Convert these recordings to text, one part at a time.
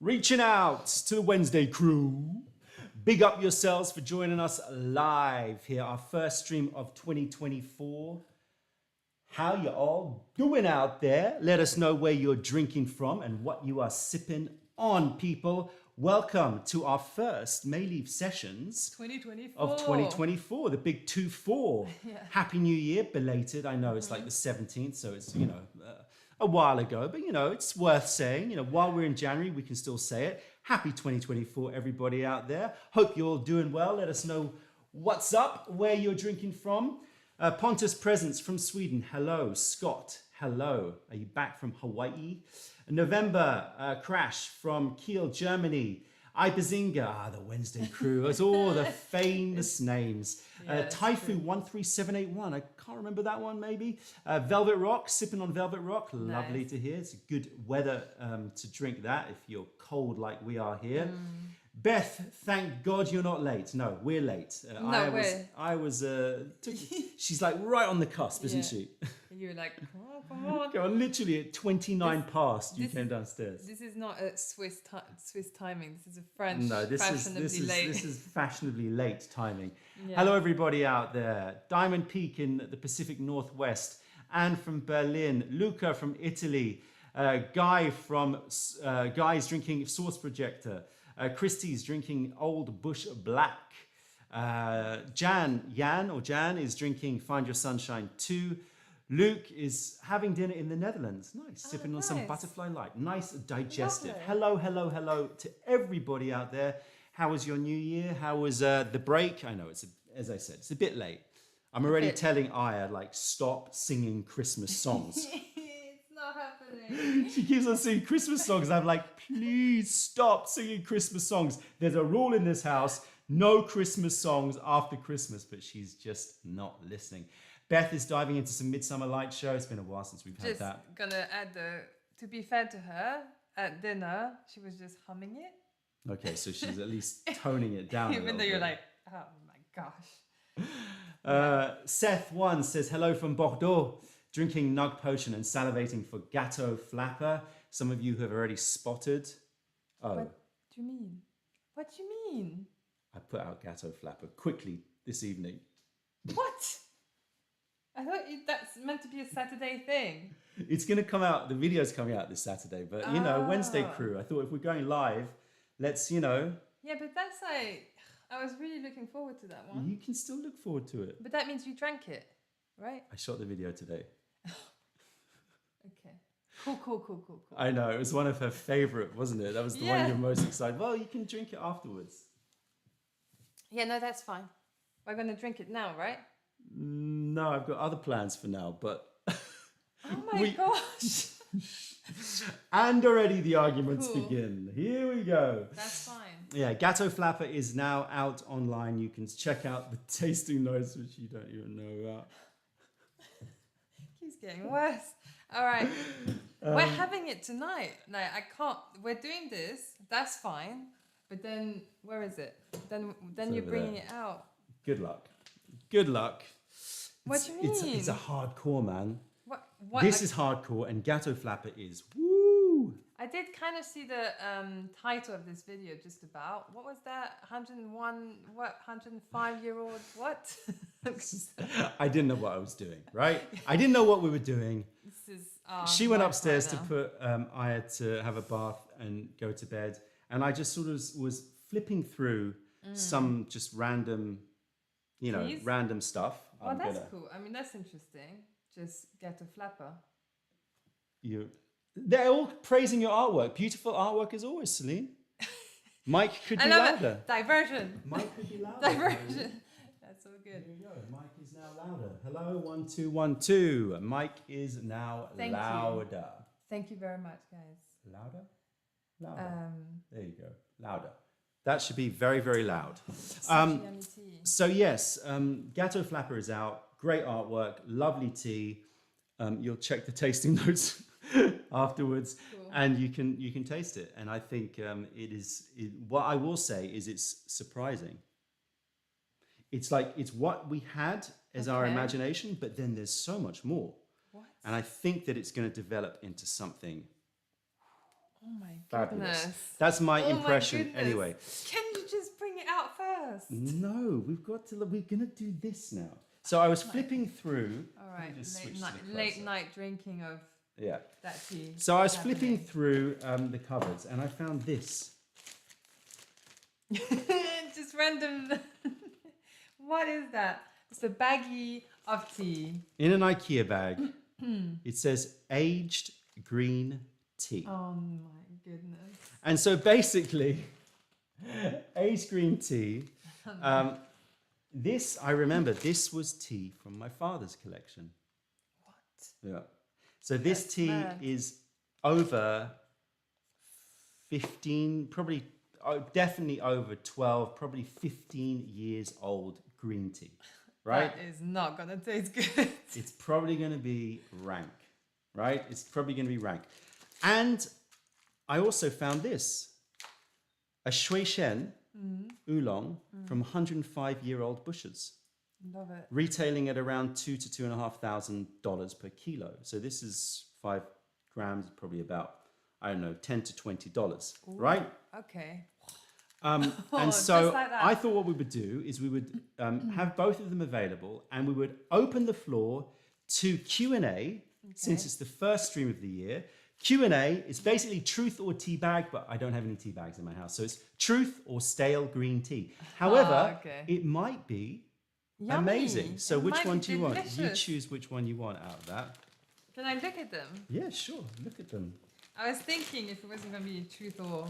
Reaching out to the Wednesday crew. Big up yourselves for joining us live here, our first stream of 2024. How you all doing out there? Let us know where you're drinking from and what you are sipping on, people. Welcome to our first Mayleaf sessions 2024. of 2024, the big 2-4. Yeah. Happy New Year, belated. I know it's like the 17th, so it's, a while ago, but it's worth saying, while we're in January, we can still say it. Happy 2024, everybody out there. Hope you're all doing well. Let us know what's up, where you're drinking from. Pontus Presents from Sweden. Hello. Scott. Hello. Are you back from Hawaii? November Crash from Kiel, Germany. Ibezinga, the Wednesday crew. It's all the famous names. Typhoon 13781. I can't remember that one, maybe. Velvet Rock, sipping on Velvet Rock. Nice. Lovely to hear. It's good weather to drink that if you're cold like we are here. Beth, thank God you're not late. No, we're late. She's like right on the cusp, isn't she? You're like, oh, come on. Go on, literally at 29 past, you came downstairs. This is not a Swiss timing. This is a French. No, this late. is fashionably late timing. Yeah. Hello, everybody out there. Diamond Peak in the Pacific Northwest. Anne from Berlin. Luca from Italy. Guy's drinking Source Projector. Christie's drinking Old Bush Black. Jan is drinking Find Your Sunshine 2. Luke is having dinner in the Netherlands. Nice. Sipping on some Butterfly Light. Nice digestive. Lovely. Hello to everybody out there. How was your new year? How was the break? I know as I said, it's a bit late. I'm already telling Aya, stop singing Christmas songs. It's not happening. She keeps on singing Christmas songs. I'm like, please stop singing Christmas songs. There's a rule in this house, no Christmas songs after Christmas, but she's just not listening. Beth is diving into some Midsummer Light Show. It's been a while since we've had that. Just gonna add to be fair to her, at dinner, she was just humming it. Okay, so she's at least toning it down. Even though you're like, oh my gosh. Seth One says, hello from Bordeaux, drinking Nug Potion and salivating for Gateau Flapper. Some of you have already spotted. Oh. What do you mean? What do you mean? I put out Gateau Flapper quickly this evening. What? I thought that's meant to be a Saturday thing. It's going to come out, the video's coming out this Saturday, but Wednesday crew, I thought if we're going live, let's, Yeah, but that's I was really looking forward to that one. You can still look forward to it. But that means you drank it, right? I shot the video today. Okay. Cool. I know, it was one of her favorite, wasn't it? That was the one you're most excited. Well, you can drink it afterwards. Yeah, no, that's fine. We're going to drink it now, right? No, I've got other plans for now, but... Oh my gosh. And already the arguments begin. Here we go. That's fine. Yeah, Gateau Flapper is now out online. You can check out the tasting notes, which you don't even know about. Keeps getting worse. All right. We're having it tonight. No, I can't. We're doing this. That's fine. But then, where is it? Then you're bringing it out. Good luck. What do you mean? It's a hardcore, man. What? This is hardcore, and Gateau Flapper is woo. I did kind of see the title of this video just about. What was that? 101, 105-year-old, what? I didn't know what I was doing, right? I didn't know what we were doing. She went upstairs to put Aya to have a bath and go to bed. And I just sort of was flipping through some just random, random stuff. Oh, that's cool. I mean, that's interesting. Just get a flapper. They're all praising your artwork. Beautiful artwork as always, Celine. Mike could be louder. Diversion. Mike could be louder. Diversion. That's all good. There you go. Mike is now louder. Hello, 1 2 1 2. Mike is now louder. Thank you very much, guys. Louder. There you go. Louder. That should be very, very loud. So yes, Gateau Flapper is out. Great artwork, lovely tea. You'll check the tasting notes afterwards, and you can taste it. And I think what I will say is it's surprising. It's like it's what we had as our imagination, but then there's so much more. What? And I think that it's going to develop into something Oh my Fabulous. goodness. That's my Oh my impression goodness. anyway. Can you just bring it out first? No, we've got to. We're gonna do this now. So I was flipping through. All Let me right, just switch to the late closer. night drinking of Yeah. that tea. So I was flipping happening. through the cupboards and I found this. Just random. What is that? It's a baggie of tea. In an IKEA bag, it says aged green tea. Oh my goodness. And so basically, aged green tea. This, I remember, this was tea from my father's collection. What? Yeah. So this That's tea mad. is over 15, probably, definitely over 12, probably 15 years old green tea, right? That is not gonna taste good. It's probably going to be rank, right? It's probably going to be rank. And I also found this, a shui shen oolong from 105-year-old bushes, Love it. retailing at around $2,000 to $2,500 per kilo. So this is 5 grams, probably about, I don't know, $10 to $20, right? Okay. And Just so like that. I thought what we would do is we would have both of them available and we would open the floor to Q&A, since it's the first stream of the year. Q&A is basically truth or tea bag, but I don't have any tea bags in my house. So it's truth or stale green tea. However, okay. it might be Yummy. amazing. So It which might one be do you want? You delicious. choose which one you want out of that. Can I look at them? Yeah, sure. Look at them. I was thinking if it wasn't gonna be truth or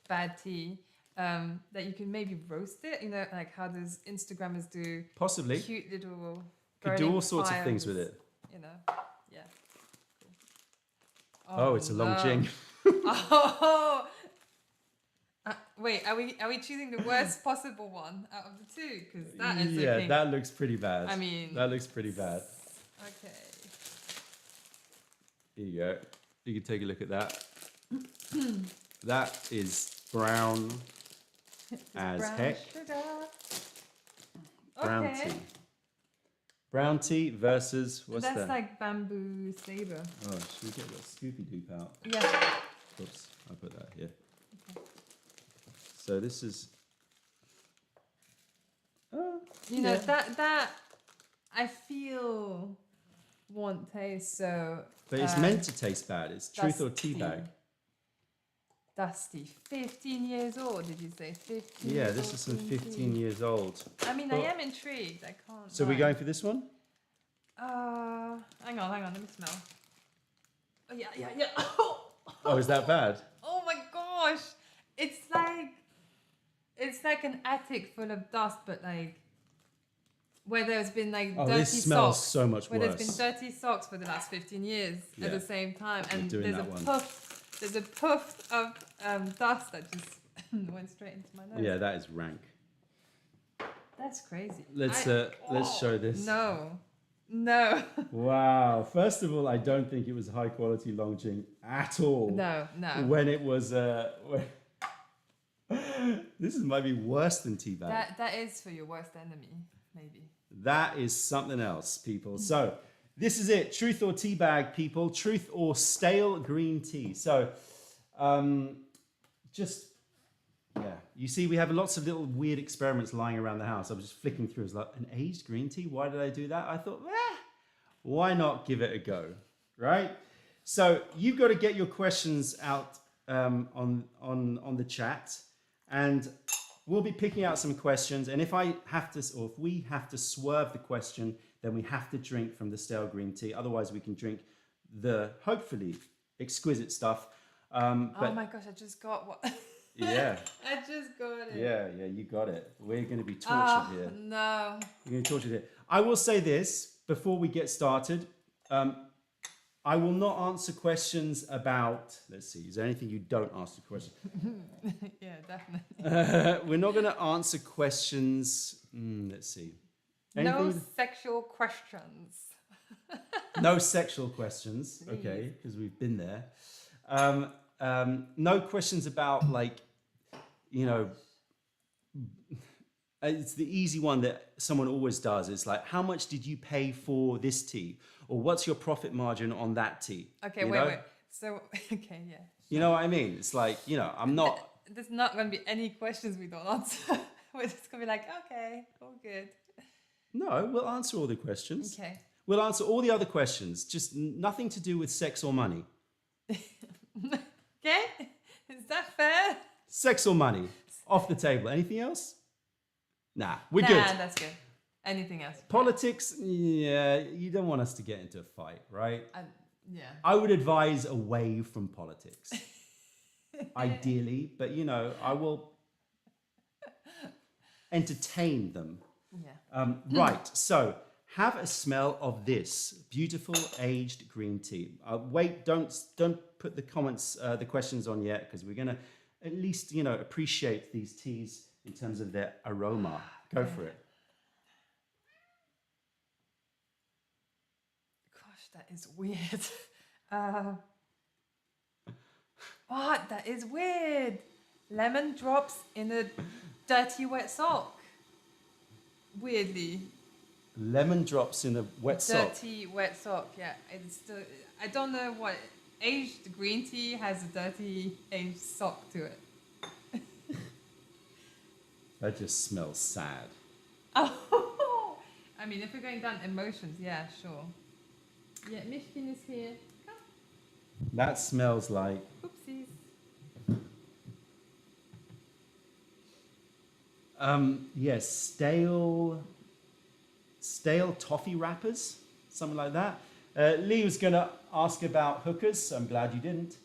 bad tea, that you could maybe roast it. You know, like how those Instagrammers do Possibly. cute little. Could do burning all sorts of things with fires, it. You know. Yeah. Cool. Oh, it's a long jing. Oh. Wait, are we choosing the worst possible one out of the two? Because that is Yeah, looking. that looks pretty bad. I mean. That looks pretty bad. Okay. Here you go. You can take a look at that. That is brown as Brown heck. sugar. Brown Okay. tea. Brown tea versus, what's That's that? like bamboo saber. Oh, should we get that Scoopy Doop out? Yeah. Oops, I'll put that here. So this is... You know, yeah. that I feel won't taste so But it's meant to taste bad. It's truth or tea dusty. bag. Dusty. 15 years old, did you say? 15 Yeah, years this old is some green 15 tea. years old. I mean, Well- I am intrigued. I can't. So we're lie. going for this one? Hang on, let me smell. Oh, yeah. Oh, is that bad? Oh my gosh. It's like an attic full of dust, but like where there's been like Oh, dirty this smells socks. so much Where worse. there's been dirty socks for the last 15 years Yeah. at the same time, We're and doing there's a that one. puff. There's a puff of dust that just went straight into my nose. Yeah, that is rank. That's crazy. Let's show this. No. Wow. First of all, I don't think it was high quality Longjing at all. No. When it was this might be worse than tea bag. That is for your worst enemy, maybe. That is something else, people. So this is it. Truth or tea bag, people. Truth or stale green tea. So yeah. You see, we have lots of little weird experiments lying around the house. I was just flicking through. I was like, an aged green tea? Why did I do that? I thought, why not give it a go? Right? So you've got to get your questions out on the chat. And we'll be picking out some questions. And if we have to swerve the question, then we have to drink from the stale green tea. Otherwise, we can drink the hopefully exquisite stuff. Oh my gosh, I just got what? Yeah. I just got it. Yeah, you got it. We're going to be tortured here. No. We're going to be tortured here. I will say this before we get started. I will not answer questions about, let's see, is there anything you don't ask the question? Yeah, definitely. We're not going to answer questions, let's see. No Anything? sexual questions. No sexual questions, okay, because we've been there. No questions about it's the easy one that someone always does. It's like, how much did you pay for this tea? Or what's your profit margin on that tea? Okay, You wait. know? So, okay, yeah. You know what I mean? It's like, you know, I'm not. There's not going to be any questions we don't answer. We're just going to be like, okay, all good. No, we'll answer all the questions. Okay. We'll answer all the other questions, just nothing to do with sex or money. Okay? Is that fair? Sex or money, off the table. Anything else? Nah, we're Nah, good. that's good. Anything else? Politics, yeah, you don't want us to get into a fight, right? Yeah. I would advise away from politics, ideally, but you know, I will entertain them. Yeah. Right, so have a smell of this beautiful aged green tea. Wait, don't put the comments, the questions on yet, because we're gonna at least, you know, appreciate these teas in terms of their aroma. Go for it. Gosh, that is weird. What? That is weird. Lemon drops in a dirty wet sock. Weirdly. Lemon drops in a wet sock. Dirty wet sock, yeah. It's still, I don't know what aged green tea has a dirty aged sock to it. That just smells sad. Oh, I mean, if we're going down emotions, yeah, sure. Yeah, Mishkin is here. Come. That smells like Oopsies. yes, stale toffee wrappers, something like that. Lee was gonna ask about hookers, so I'm glad you didn't.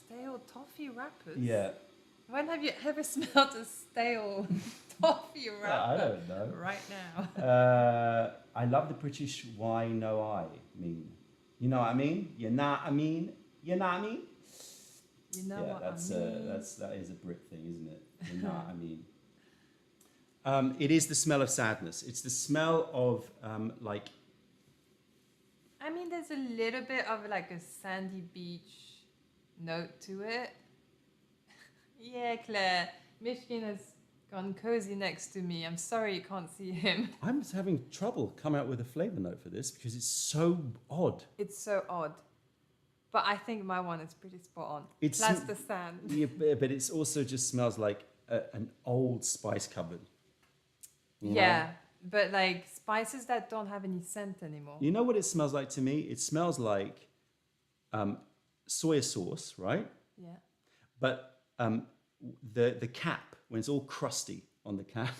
Stale toffee wrappers? Yeah. When have you ever smelled a stale toffee wrapper? I don't know. Right now. I love the British why no I mean. You know what I mean? You know what I mean? You know what I mean? You know Yeah, what that's I mean? that is a Brit thing, isn't it? You know what I mean? It is the smell of sadness. It's the smell of like. I mean, there's a little bit of like a sandy beach note to it. Yeah, Claire. Mishkin has gone cozy next to me. I'm sorry you can't see him. I'm having trouble coming up with a flavor note for this because it's so odd. It's so odd. But I think my one is pretty spot on. It's Plus the sand. Yeah, but it also just smells like an old spice cupboard. You know? Yeah, but like spices that don't have any scent anymore. You know what it smells like to me? It smells like soy sauce, right? Yeah. But the cap, when it's all crusty on the cap,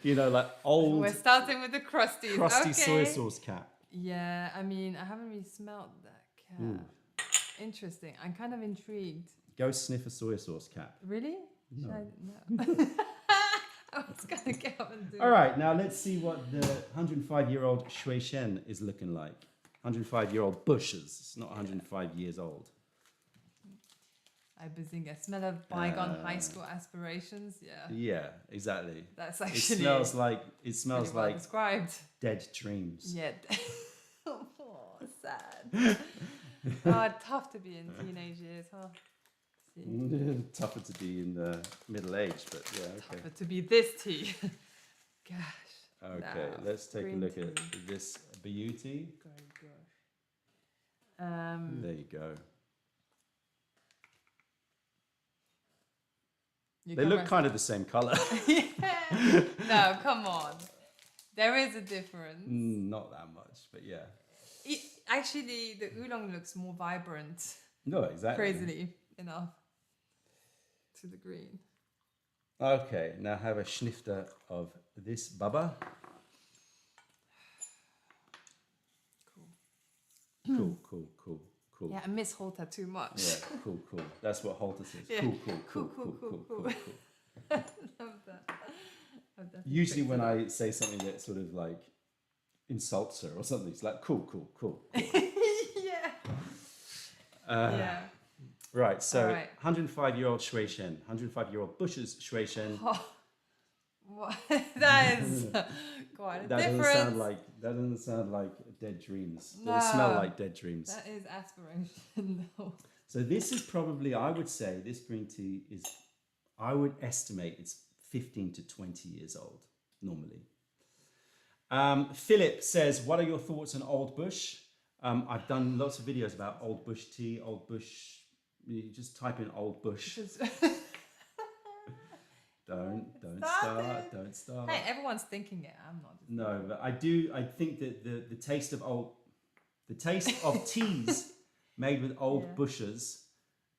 you know, like old We're starting with the crusties. crusty Okay. soy sauce cap. Yeah, I mean, I haven't really smelled that cat. Ooh. Interesting. I'm kind of intrigued. Go sniff a soy sauce cap. Really? No. Should I? No. I was going to get up and do All right, now let's see what the 105-year-old Shui Shen is looking like. 105-year-old bushes. It's not 105 years old. I bazinga. Smell of bygone high school aspirations. Yeah. Yeah, exactly. That's It actually smells like pretty well described. dead dreams. Yeah. Oh, sad. Oh, tough to be in teenage years, huh? See. Tougher to be in the middle age, but yeah, okay. Tougher to be this tea. Gosh. Okay, Now, let's take a green look at tea. this beauty. Gosh. There you go. You They come look as- kind of the same color. Yeah. No, come on. There is a difference. Not that much, but yeah. Actually, the oolong looks more vibrant, No, exactly. crazily enough, to the green. Okay, now have a schnifter of this bubba. Cool, cool, cool, cool. Yeah, I miss Holta too much. Yeah, cool, cool. That's what Halter says. Yeah. Cool, cool, cool. Love that. I've definitely Usually picked when it up. I say something that sort of like insults her or something, it's like cool, cool, cool. Yeah. Yeah. Right, so All right. 105-year-old Shui Shen, 105-year-old Bush's Shui Shen. Oh, what? That is quite a That difference. doesn't sound like dead dreams. Doesn't smell No. like dead dreams. That is aspiration. No. So this is probably, I would say, this green tea is, I would estimate it's 15 to 20 years old normally. Philip says, what are your thoughts on Old Bush? I've done lots of videos about Old Bush tea, Old Bush You just type in old bush. Just- Don't Stop start. it. Don't start. Hey, everyone's thinking it. I'm not. No, but I do. I think that the taste of teas made with old Yeah. bushes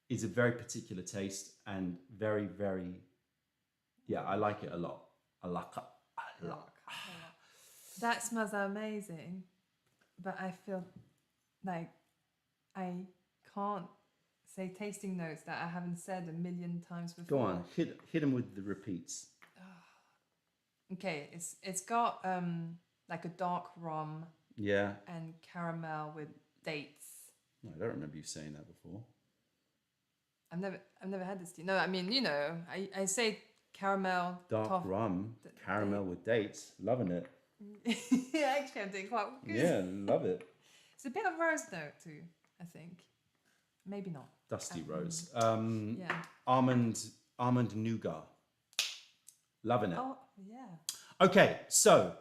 is a very particular taste and very, very. Yeah, I like it a lot. I like it a lot. That smells amazing, but I feel like I can't say tasting notes that I haven't said a million times before. Go on, hit him with the repeats. Okay, it's got like a dark rum Yeah. and caramel with dates. No, I don't remember you saying that before. I've never had this tea. No, I mean, you know, I say caramel Dark rum, caramel with dates. Loving it. Actually, I'm doing quite good. Yeah, love it. It's a bit of rose note too, I think. Maybe not. Dusty rose. Yeah. Almond nougat. Loving it. Oh, yeah. Okay, so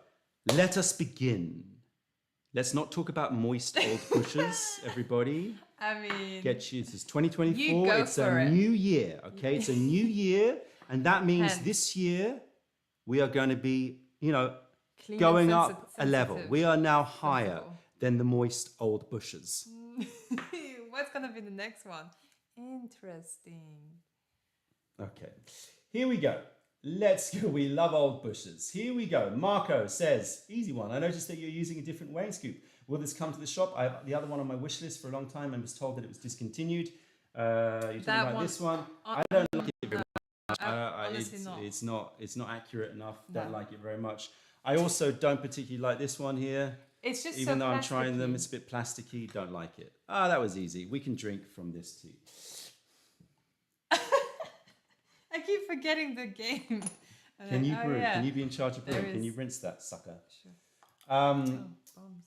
let us begin. Let's not talk about moist old bushes, everybody. I mean, Get you. This is 2024. You go It's for a it. new year. Okay, it's a new year, and that means Hence. this year we are going to be, clean going and up a level. sensitive. We are now higher Sensible. than the moist old bushes. What's gonna be the next one? Interesting. Okay, here we go. Let's go. We love old bushes. Here we go. Marco says, easy one. I noticed that you're using a different weighing scoop. Will this come to the shop? I have the other one on my wish list for a long time and was told that it was discontinued. You're talking That about one- this one. I don't like it very much. Honestly not. It's not accurate enough. No. Don't like it very much. I also don't particularly like this one here. It's just Even so though I'm trying them, plasticky. it's a bit plasticky. Don't like it. Ah, that was easy. We can drink from this tea. I keep forgetting the game. Can you brew? Yeah. Can you be in charge of There brewing? Can you is- rinse that sucker? Sure. Um, Oh, bombs.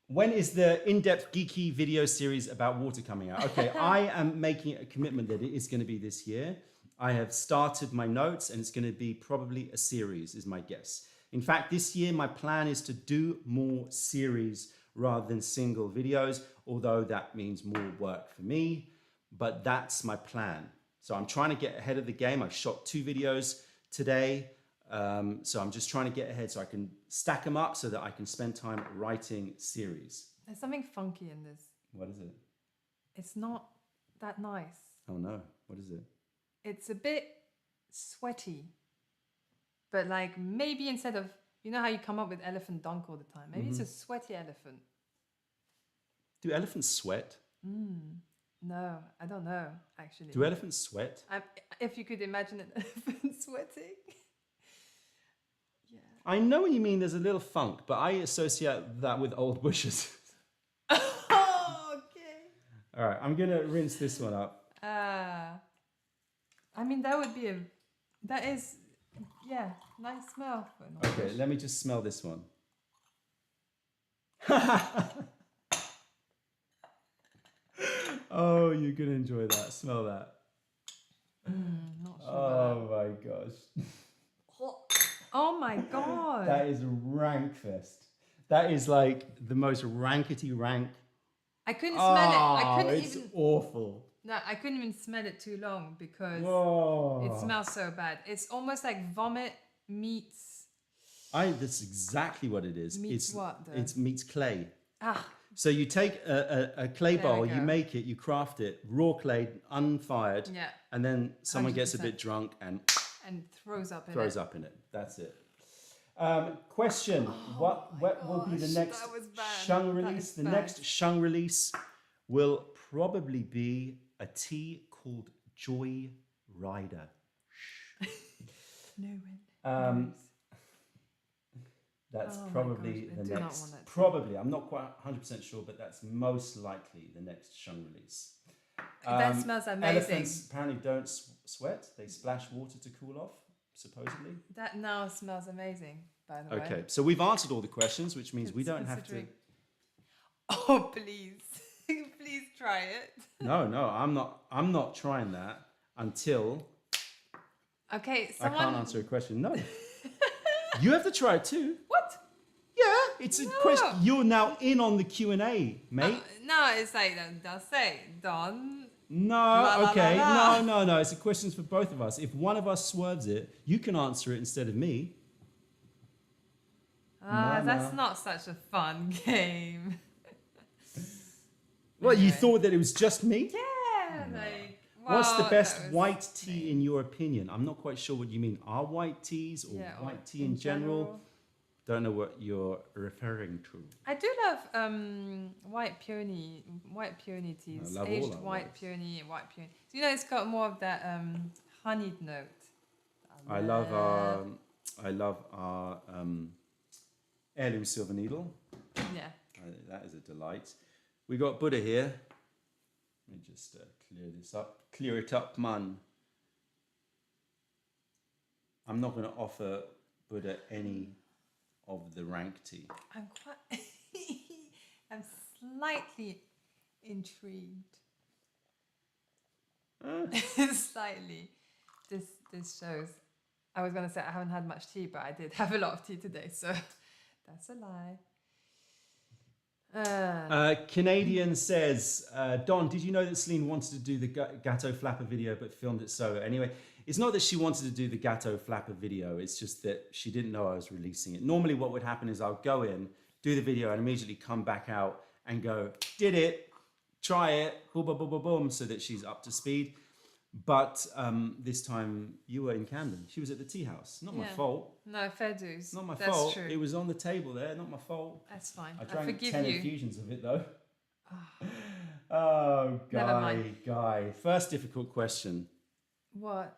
When is the in-depth geeky video series about water coming out? Okay, I am making a commitment that it is going to be this year. I have started my notes and it's going to be probably a series is my guess. In fact, this year my plan is to do more series rather than single videos, although that means more work for me, but that's my plan. So I'm trying to get ahead of the game. I've shot 2 videos today. So I'm just trying to get ahead so I can stack them up so that I can spend time writing series. There's something funky in this. What is it? It's not that nice. Oh no, what is it? It's a bit sweaty. But like maybe instead of, you know how you come up with elephant dunk all the time? Maybe it's a sweaty elephant. Do elephants sweat? No, I don't know, actually. Do elephants sweat? If you could imagine an elephant sweating. Yeah. I know what you mean, there's a little funk, but I associate that with old bushes. Oh, okay. All right, I'm gonna rinse this one up. I mean, that is, yeah, nice smell. For an old Okay, bush. let me just smell this one. Oh, you're gonna enjoy that. Smell that. Not sure Oh my gosh. Oh my god. That is a rank fest. That is like the most rankety rank. I couldn't smell it. I Oh, couldn't it's even. awful. No, I couldn't even smell it too long because Oh. it smells so bad. It's almost like vomit meets. That's exactly what it is. Meets it's what, though? It meets clay. Ah, So you take a clay There we bowl, you go. make it, you craft it, raw clay, unfired, yeah, and then someone gets a 100%. bit drunk and and throws up in throws it. up in it. That's it. Question: What will be the gosh, next that was bad. Shung That release? is The bad. next Shung release will probably be a tea called Joy Rider. No one Um, knows. That's Oh my probably gosh, I the do not next. want that tea. Probably, I'm not quite 100% sure, but that's most likely the next Shung release. That smells amazing. Elephants apparently don't sweat; they splash water to cool off, supposedly. That now smells amazing, by the way. Okay, so we've answered all the questions, which means we don't have to. Considering- Oh, please. Please try it. No, I'm not trying that until Okay, I someone. can't answer a question. No, you have to try it too. What? Yeah, it's a No. question. You're now in on the Q&A, mate. No, it's like, don't say. Don't. No, La, la, okay. la, la. No. It's a question for both of us. If one of us swerves it, you can answer it instead of me. That's not such a fun game. Well, you Anyway. thought that it was just me? Yeah, No. like. What's the Well, best that was white tea me. in your opinion? I'm not quite sure what you mean. Are white teas or Yeah, or white tea in general? Don't know what you're referring to. I do love white peony teas. I love all Aged our white whites. peony and white peony. So you know it's got more of that honeyed note. I love our heirloom silver needle. Yeah. That is a delight. We got Buddha here. Let me just clear it up, man. I'm not going to offer Buddha any of the rank tea. I'm quite I'm slightly intrigued. Slightly. This shows. I was gonna say I haven't had much tea, but I did have a lot of tea today, so that's a lie. Canadian says, Don, did you know that Celine wanted to do the Gato Flapper video but filmed it solo? Anyway, it's not that she wanted to do the Gato Flapper video, it's just that she didn't know I was releasing it. Normally what would happen is I'll go in, do the video and immediately come back out and go, did it, try it, boom, boom, boom, boom, boom, so that she's up to speed. But this time you were in Camden. She was at the tea house. Not my fault. No, fair dues. Not my That's fault. true. It was on the table there. Not my fault. That's fine. I I drank forgive 10 you. infusions of it though. Oh, Never mind. Guy. First difficult question. What?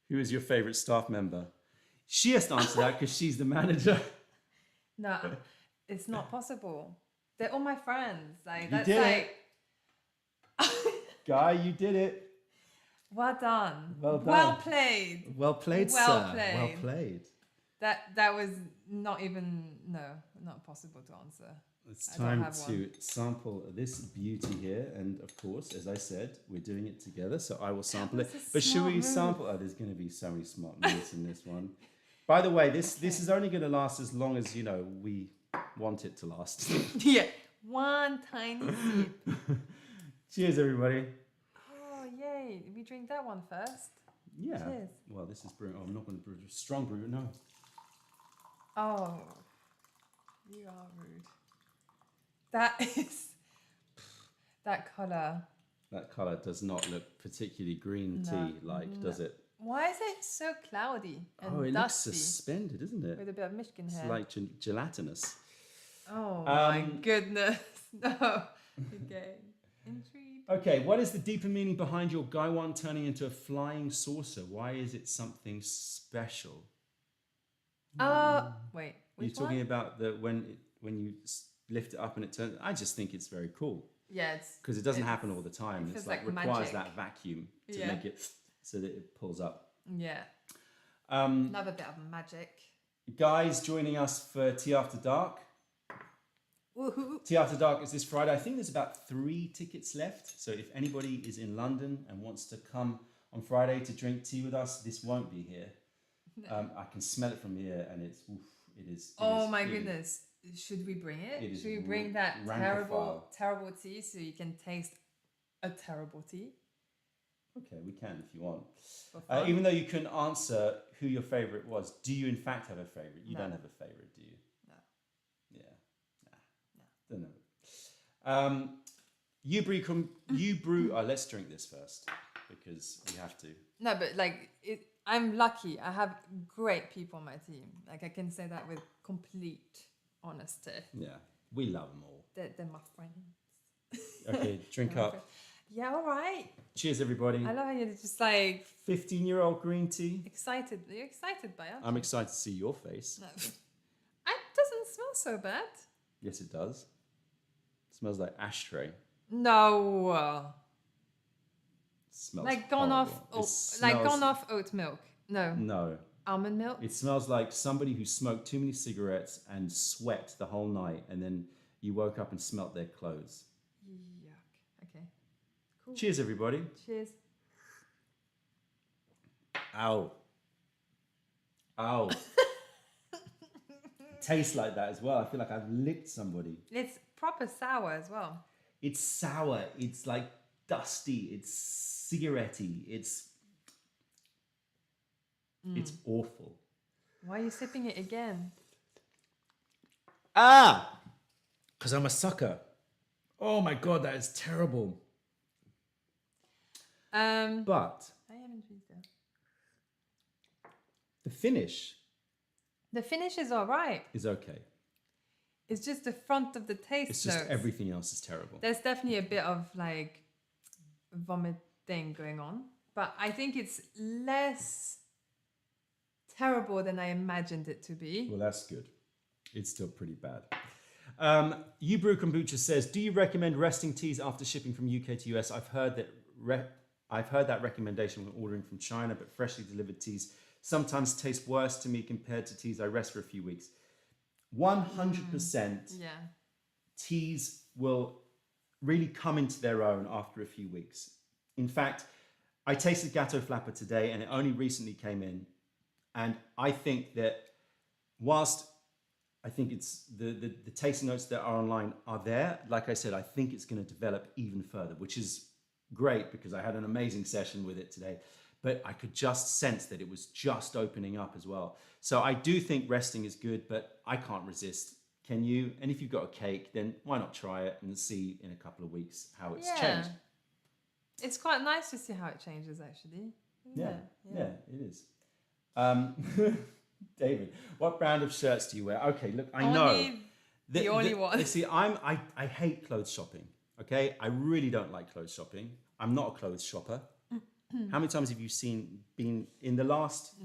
Who is your favourite staff member? She has to answer that because she's the manager. No, it's not possible. They're all my friends. Like You that's did like Guy, you did it. well done. Well done. Well played. Well played, Well sir. played. Well played. That was not possible to answer. It's I don't time have to one. sample this beauty here. And of course, as I said, we're doing it together. So I will sample it. That's a But should smart we move. sample? Oh, there's going to be so many smart moves in this one. By the way, this is only going to last as long as, we want it to last. Yeah, one tiny sip. Cheers, everybody. Oh yay! We drink that one first. Yeah. Cheers. Well, this is brewing. Oh, I'm not going to brew strong brew. No. Oh, you are rude. That is that color. That colour does not look particularly green No, tea-like, does it? Why is it so cloudy and It dusty looks suspended, isn't it? with a bit of Michigan It's hair? like gelatinous. Oh my Um, goodness! No. Okay. Intrigued. Okay, what is the deeper meaning behind your Gaiwan turning into a flying saucer? Why is it something special? Wait. You're Which talking one? about when you lift it up and it turns. I just think it's very cool Yeah, it's because it doesn't happen all the time. feels It's like like requires magic. that vacuum to Yeah. make it so that it pulls up. yeah. Um, Another bit of magic. guys joining us for Tea After Dark. Woohoo! Tea After Dark is this Friday. I think there's about 3 tickets left. So if anybody is in London and wants to come on Friday to drink tea with us, this won't be here. I can smell it from here, and it's it is. Oh my goodness! Should we bring it? It is Should we bring that rankophile. terrible tea so you can taste a terrible tea? Okay, we can if you want. For fun? Even though you couldn't answer who your favourite was, do you in fact have a favourite? You No. don't have a favourite, do you? No. Yeah. Don't know. You brew. Let's drink this first because we have to. No, but like I'm lucky. I have great people on my team. Like I can say that with complete honesty. Yeah, we love them all. They're my friends. Okay, drink They're my up. friends. Yeah, all right. Cheers, everybody. I love how you're just like 15-year-old green tea. excited. You're excited by it. I'm excited to see your face. No. It doesn't smell so bad. Yes, it does. smells like ashtray. No. Smells Like gone horrible. off, It like gone smells- off oat milk. No, No, almond milk. it smells like somebody who smoked too many cigarettes and sweat the whole night, and then you woke up and smelt their clothes. Yuck. Okay. Cool. Cheers, everybody. Cheers. Ow. Ow. Tastes like that as well. I feel like I've licked somebody. It's proper sour as well. It's sour. It's like dusty, it's cigarette-y, it's awful. Why are you sipping it again? Because I'm a sucker. Oh my God, that is terrible. But I haven't read that. the finish The finish is all right. is okay. It's just the front of the taste It's just notes. everything else is terrible. There's definitely a bit of like vomiting going on, but I think it's less terrible than I imagined it to be. Well, that's good. It's still pretty bad. You Brew Kombucha says, do you recommend resting teas after shipping from UK to US? I've heard that recommendation when ordering from China, but freshly delivered teas sometimes taste worse to me compared to teas I rest for a few weeks. 100% Yeah. teas will really come into their own after a few weeks. In fact, I tasted Gateau Flapper today and it only recently came in. And I think that whilst I think it's the tasting notes that are online are there, like I said, I think it's going to develop even further, which is great because I had an amazing session with it today. But I could just sense that it was just opening up as well. So I do think resting is good, but I can't resist. Can you? And if you've got a cake, then why not try it and see in a couple of weeks how it's changed? It's quite nice to see how it changes, actually. Yeah, it is. David, what brand of shirts do you wear? Okay, look, I know. The only one. See, I hate clothes shopping, okay? I really don't like clothes shopping. I'm not a clothes shopper. How many times have you been in the last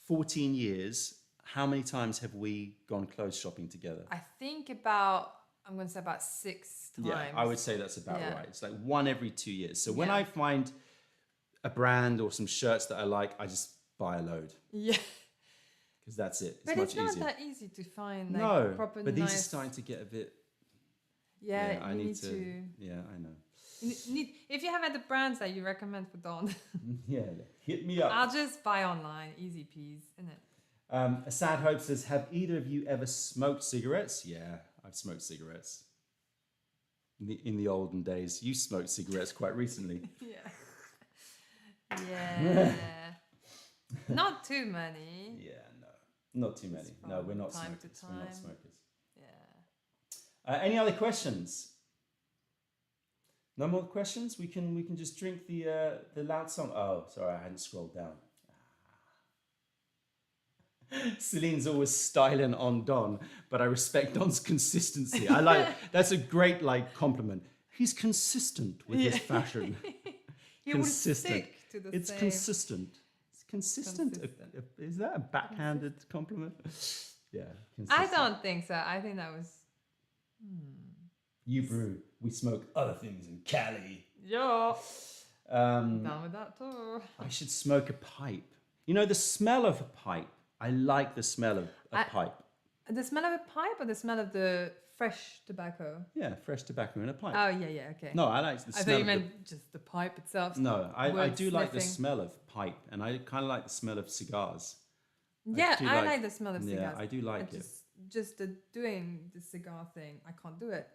14 years, how many times have we gone clothes shopping together? I think I'm going to say about 6 times. Yeah, I would say that's about right. It's like one every 2 years. So when Yeah. I find a brand or some shirts that I like, I just buy a load. Yeah. Because that's it. It's But much it's not easier. that easy to find like No, proper but nice... these are starting to get a bit... Yeah, I you need need to... to... Yeah, I know. If you have other brands that you recommend for Dawn, Yeah, hit me up. I'll just buy online. Easy peas, isn't it? A Sad Hope says, have either of you ever smoked cigarettes? Yeah, I've smoked cigarettes. In the olden days. You smoked cigarettes quite recently. Yeah. Yeah. Not too many. Yeah, no. Not too many. Just No, we're from not time to smokers. We're not time. smokers. Yeah. Any other questions? No more questions? We can just drink the loud song. Oh, sorry, I hadn't scrolled down. Celine's always styling on Don, but I respect Don's consistency. I like that's a great compliment. He's consistent with his fashion. He Consistent. would stick to the It's same. consistent. It's consistent. Consistent. Is that a backhanded compliment? Yeah. I Consistent. don't think so. I think that was. You brew. We smoke other things in Cali. Yeah. Done with that too. I should smoke a pipe. You know the smell of a pipe. I like the smell of a pipe. The smell of a pipe or the smell of the fresh tobacco? Yeah, fresh tobacco in a pipe. Oh yeah, okay. No, I like the smell. I thought you meant just the pipe itself. No, I do like the sniffing. smell of pipe, and I kind of like the smell of cigars. Yeah, do I like the smell of cigars. Yeah, I do like it. Just doing the cigar thing, I can't do it.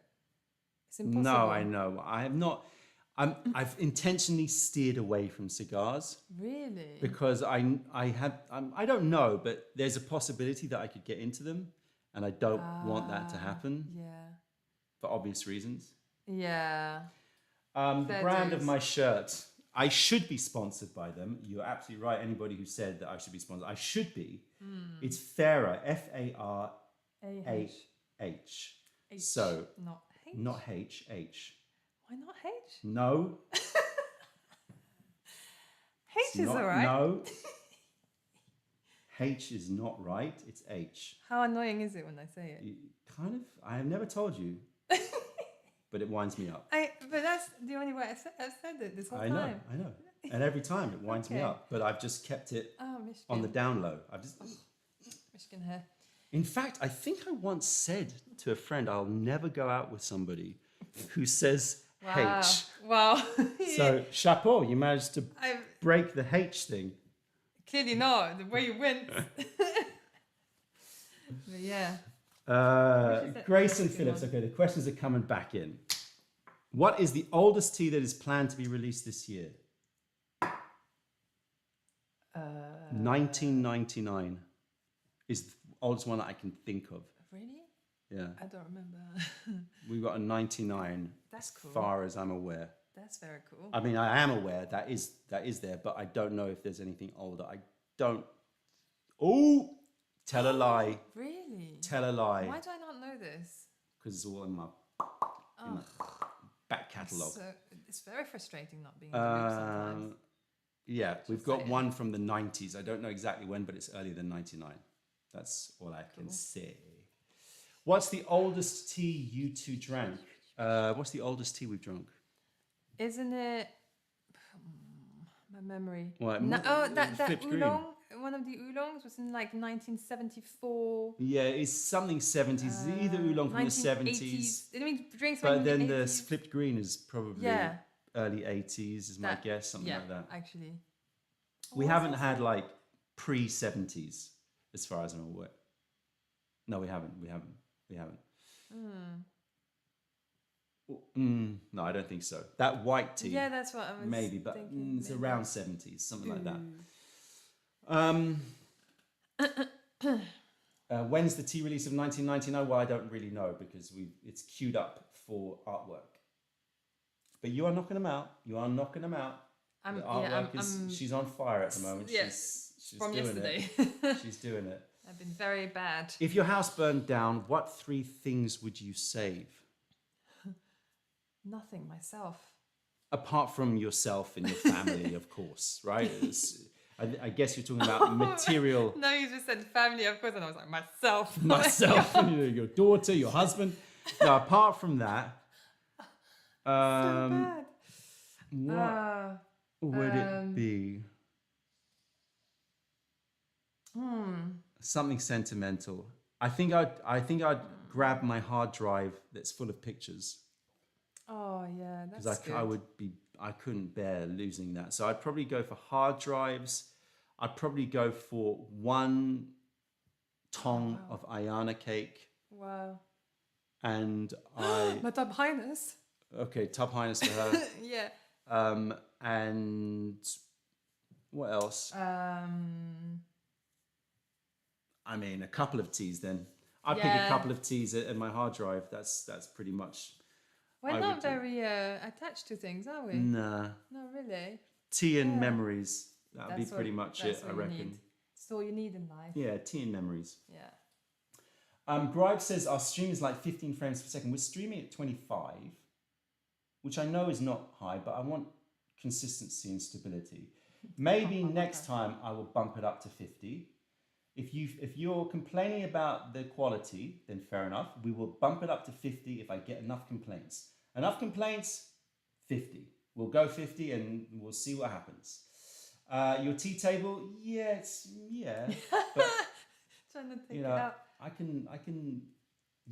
It's impossible. No, I know. I have not. I've intentionally steered away from cigars. Really? Because I don't know, but there's a possibility that I could get into them, and I don't want that to happen. Yeah. For obvious reasons. Yeah. The brand of my shirt, I should be sponsored by them. You're absolutely right. Anybody who said that I should be sponsored, I should be. It's Farah, F-A-R-A-H. So, Not H. not H, H. Why not H? No. H is alright. No. H is not right. It's H. How annoying is it when I say it? I have never told you, but it winds me up. But that's the only way I've said it this whole time. I know. And every time it winds me Okay. up, but I've just kept it Michigan. on the down low. Michigan hair. In fact, I think I once said to a friend, I'll never go out with somebody who says Wow. H. Wow. So, chapeau, you managed to I've break the H thing. clearly not the way you went. But yeah. Grace and Good Phillips, one. okay, the questions are coming back in. What is the oldest tea that is planned to be released this year? 1999 is the oldest one that I can think of. Really? Yeah. I don't remember. We've got a 99 That's as cool. far as I'm aware. That's very cool. I mean, I am aware that is there, but I don't know if there's anything older. I don't. Oh, tell a lie. Really? Tell a lie. Why do I not know this? Because it's all in my back catalogue. So, it's very frustrating not being in the loop sometimes. Yeah, we've got saying. one from the 90s. I don't know exactly when, but it's earlier than 99. That's all I can say. What's the oldest tea you two drank? What's the oldest tea we've drunk? Isn't it? My memory. What, That Flipped Green? oolong. One of the oolongs was in like 1974. Yeah, it's something 70s. It's either oolong from the 70s. I mean, drinks. But then the the 80s. Flipped Green is probably early 80s, is my guess, something like that. Actually. We haven't had like pre-70s, as far as I'm aware. No, we haven't. No, I don't think so. That white tea. Yeah, that's what I was maybe, but thinking. it's around 70s, something like that. When's the tea release of 1999? Well, I don't really know because it's queued up for artwork. But you are knocking them out. The artwork she's on fire at the moment. Yes, she's from doing yesterday. it. She's doing it. I've been very bad. If your house burned down, what 3 things would you save? Nothing myself. Apart from yourself and your family, of course, right? I guess you're talking about material. No, you just said family, of course, and I was like, myself. Myself, your daughter, your husband. No, apart from that, So bad. what would it be? Something sentimental. I think I'd grab my hard drive that's full of pictures. Oh yeah, that's Because I couldn't bear losing that. So I'd probably go for hard drives. I'd probably go for 1 tong of Ayana cake. Wow. And My Tub Highness. Okay, Tub Highness for her. Yeah. And what else? I mean, a couple of teas then. I'd pick a couple of teas and my hard drive. That's pretty much. We're not very attached to things, are we? Nah. Not really. Tea and memories. That would be pretty much it, I reckon. Need. That's all you need in life. Yeah, tea and memories. Yeah. Gribe says our stream is like 15 frames per second. We're streaming at 25, which I know is not high, but I want consistency and stability. Maybe next time I will bump it up to 50. If you're complaining about the quality, then fair enough. We will bump it up to 50 if I get enough complaints. Enough complaints, 50. We'll go 50 and we'll see what happens. Your tea table, yeah. But, trying to think it out. I can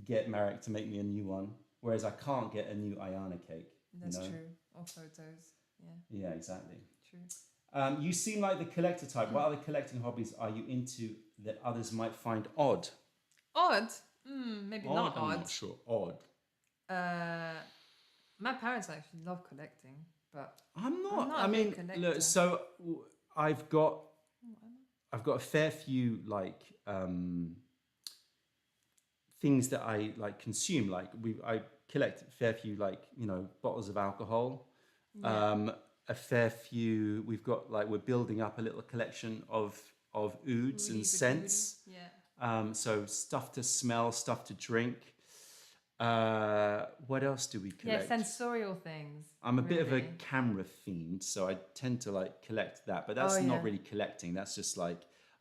get Marek to make me a new one, whereas I can't get a new Ayana cake. That's true. Or photos. Yeah. Yeah, exactly. True. You seem like the collector type. What other collecting hobbies are you into that others might find odd? Odd? Maybe not I'm odd. not sure. Odd. My parents actually love collecting, but I'm not a I mean, big collector. look. So I've got a fair few things that I like consume. Like I collect a fair few bottles of alcohol. Yeah. A fair few. We've got we're building up a little collection of ouds and scents. Yeah. So stuff to smell, stuff to drink. What else do we collect? Yeah, sensorial things. I'm a bit of a camera fiend, so I tend to collect that. But that's not really collecting. That's just I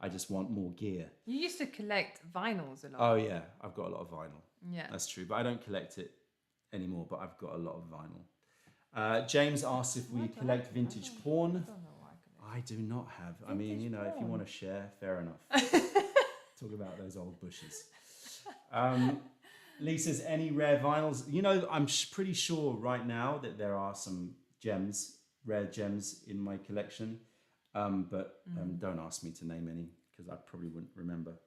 just want more gear. You used to collect vinyls a lot. Oh yeah, I've got a lot of vinyl. Yeah. That's true, but I don't collect it anymore. But I've got a lot of vinyl. James asks if we collect vintage porn. I don't know why I collect. I do not have. I mean, if you want to share, fair enough. Talk about those old bushes. Lee says, any rare vinyls? I'm pretty sure right now that there are some rare gems in my collection. But don't ask me to name any because I probably wouldn't remember.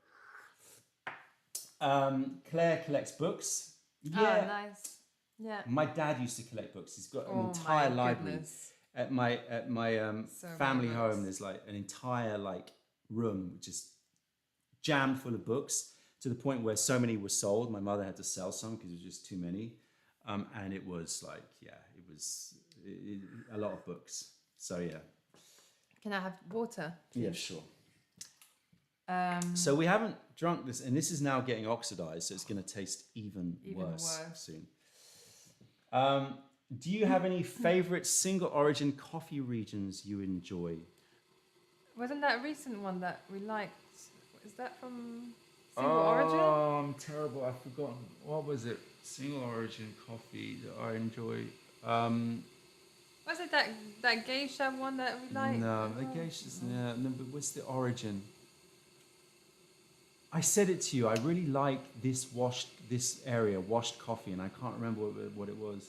Claire collects books. Yeah. Oh, nice. Yeah. My dad used to collect books. He's got an Oh entire my library. goodness. At my So many family books. home, there's like an entire like room just jammed full of books to the point where so many were sold. My mother had to sell some because it was just too many, and it was like a lot of books. So yeah, Can I have water? yeah, sure. Um, So we haven't drunk this, and this is now getting oxidized, so it's going to taste even Even worse worse. soon. Do you have any favorite single origin coffee regions you enjoy? wasn't that a recent one that we liked? Is that from Single Origin? Oh, I'm terrible. I've forgotten. What was it? Single origin coffee that I enjoy. Was it that geisha one that we liked? No, the geishas. Yeah, no, but what's the origin? I said it to you. I really like this area, washed coffee, and I can't remember what it was.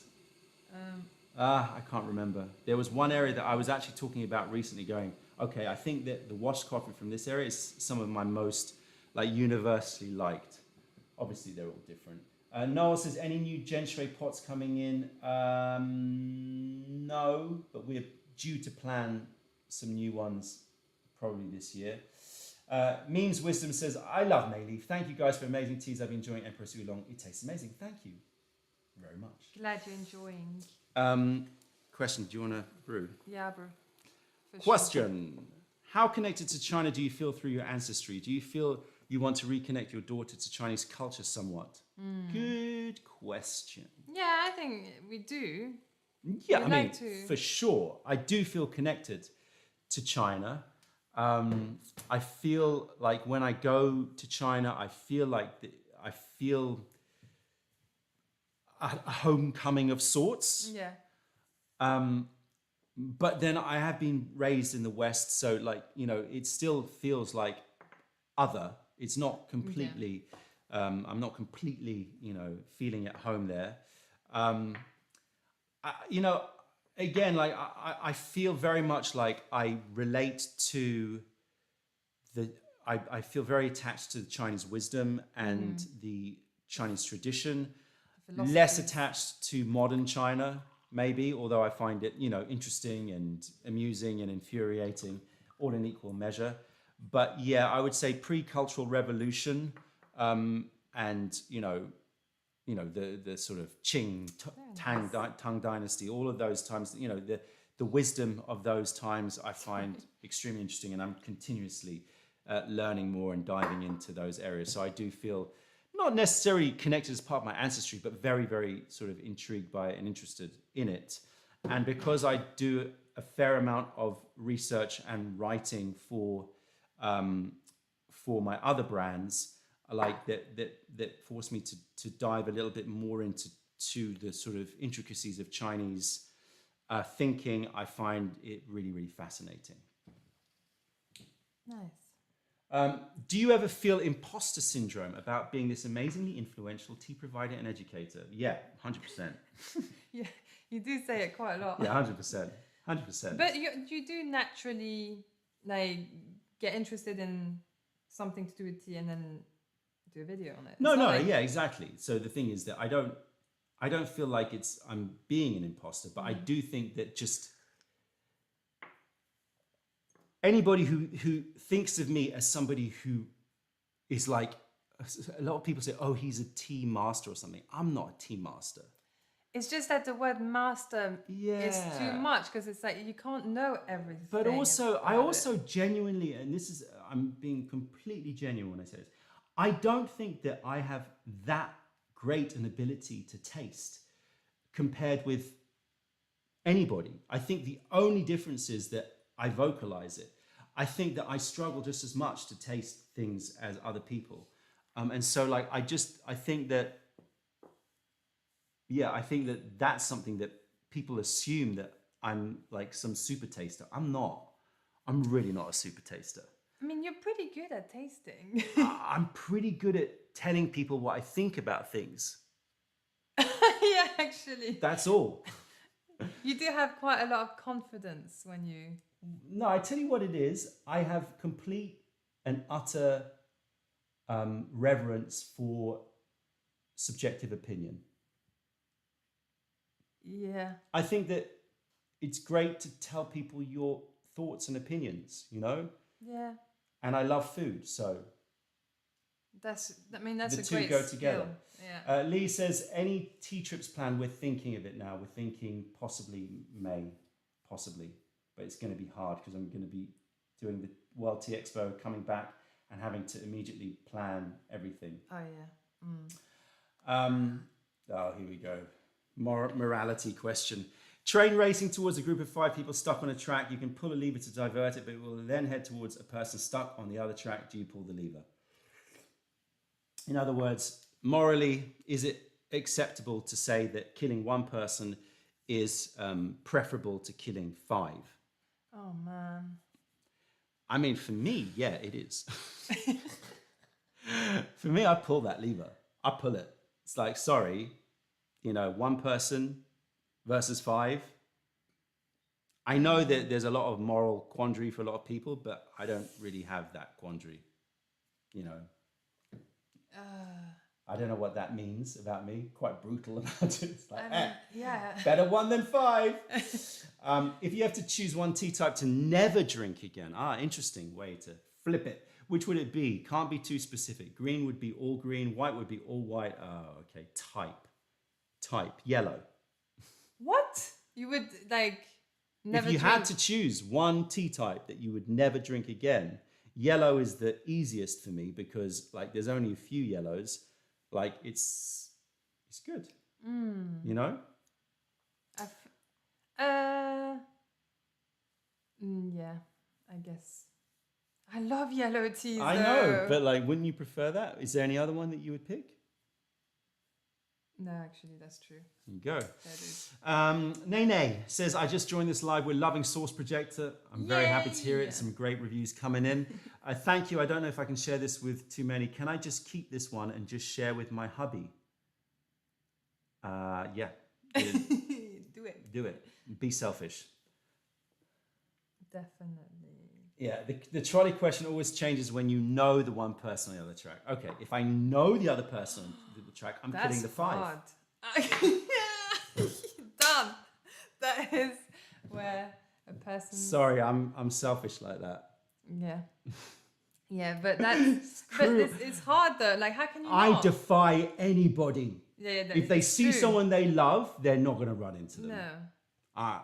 I can't remember. There was one area that I was actually talking about recently going, okay, I think that the washed coffee from this area is some of my most like universally liked. Obviously, they're all different. Noel says, any new Gentray pots coming in? No, but we're due to plan some new ones probably this year. Memes Wisdom says, I love Mayleaf. Thank you guys for amazing teas. I've been enjoying Empress Oolong. It tastes amazing. Thank you very much. Glad you're enjoying. Question, do you want to brew? Yeah, bro. For Question. How connected to China do you feel through your ancestry? Do you feel you want to reconnect your daughter to Chinese culture somewhat? Good question. Sure. Yeah, I think we do. Yeah, We I mean, like to. for sure. I do feel connected to China. I feel like when I go to China, I feel like I feel a homecoming of sorts. Yeah. But then I have been raised in the West, so like, it still feels like other. It's not completely, I'm not completely, feeling at home there. Again, like I feel very much like I relate to I feel very attached to the Chinese wisdom and the Chinese tradition, less attached to modern China, maybe, although I find it, interesting and amusing and infuriating, all in equal measure. But yeah, I would say pre-cultural revolution, and the sort of Qing, Tang dynasty, all of those times, the wisdom of those times I find extremely interesting, and I'm continuously learning more and diving into those areas. So I do feel not necessarily connected as part of my ancestry, but very, very sort of intrigued by it and interested in it. And because I do a fair amount of research and writing for my other brands, like that force me to dive a little bit more into the sort of intricacies of Chinese thinking, I find it really, really fascinating. Nice. Do you ever feel imposter syndrome about being this amazingly influential tea provider and educator? Yeah, 100%. Yeah, you do say it quite a lot. Yeah, 100%. 100%. But you do naturally like get interested in something to do with tea and then do a video on it. Yeah, exactly. So the thing is that I don't feel like I'm being an imposter, but I do think that just anybody who thinks of me as somebody who is like, a lot of people say, oh, he's a tea master or something. I'm not a tea master. It's just that the word master is too much, because it's like you can't know everything. But also, I also genuinely, and I'm being completely genuine when I say this, I don't think that I have that great an ability to taste compared with anybody. I think the only difference is that I vocalize it. I think that I struggle just as much to taste things as other people. And so like, I think that, I think that that's something that people assume that I'm like some super taster. I'm not. I'm really not a super taster. I mean, you're pretty good at tasting. I'm pretty good at telling people what I think about things. Yeah, actually. That's all. You do have quite a lot of confidence when you... No, I tell you what it is. I have complete and utter reverence for subjective opinion. Yeah. I think that it's great to tell people your thoughts and opinions, you know? Yeah. And I love food, so That's a the two great go skill. together. Yeah. Lee says, any tea trips planned? We're thinking of it now. We're thinking possibly May, possibly. But it's going to be hard because I'm going to be doing the World Tea Expo, coming back and having to immediately plan everything. Oh yeah. Here we go. Morality question. Train racing towards a group of 5 people stuck on a track. You can pull a lever to divert it, but it will then head towards a person stuck on the other track. Do you pull the lever? In other words, morally, is it acceptable to say that killing one person is preferable to killing 5? Oh man. I mean, for me, yeah, it is. For me, I pull that lever. I pull it. It's like, sorry, one person versus 5. I know that there's a lot of moral quandary for a lot of people, but I don't really have that quandary. I don't know what that means about me. Quite brutal about it. It's like, yeah. better 1 than 5. If you have to choose one tea type to never drink again, interesting way to flip it. Which would it be? Can't be too specific. Green would be all green. White would be all white. Oh, okay. Type. Yellow. What? You would never If you drink? had to choose one tea type that you would never drink again, yellow is the easiest for me because there's only a few yellows. It's good. You know? Yeah, I guess. I love yellow teas. I know, but wouldn't you prefer that? Is there any other one that you would pick? No, actually, that's true. There you go. That is. Nene says, I just joined this live. We're loving Source Projector. I'm very happy to hear it. Some great reviews coming in. Thank you. I don't know if I can share this with too many. Can I just keep this one and just share with my hubby? Yeah. Do it. Be selfish. Definitely. Yeah, the trolley question always changes when you know the one person on the other track. Okay, if I know the other person on the track, I'm killing the 5. Hard. Done. That is where a person. Sorry, I'm selfish like that. Yeah. Yeah, but it's hard though. How can you? I not? defy anybody. Yeah, if they see someone they love, they're not going to run into them. No.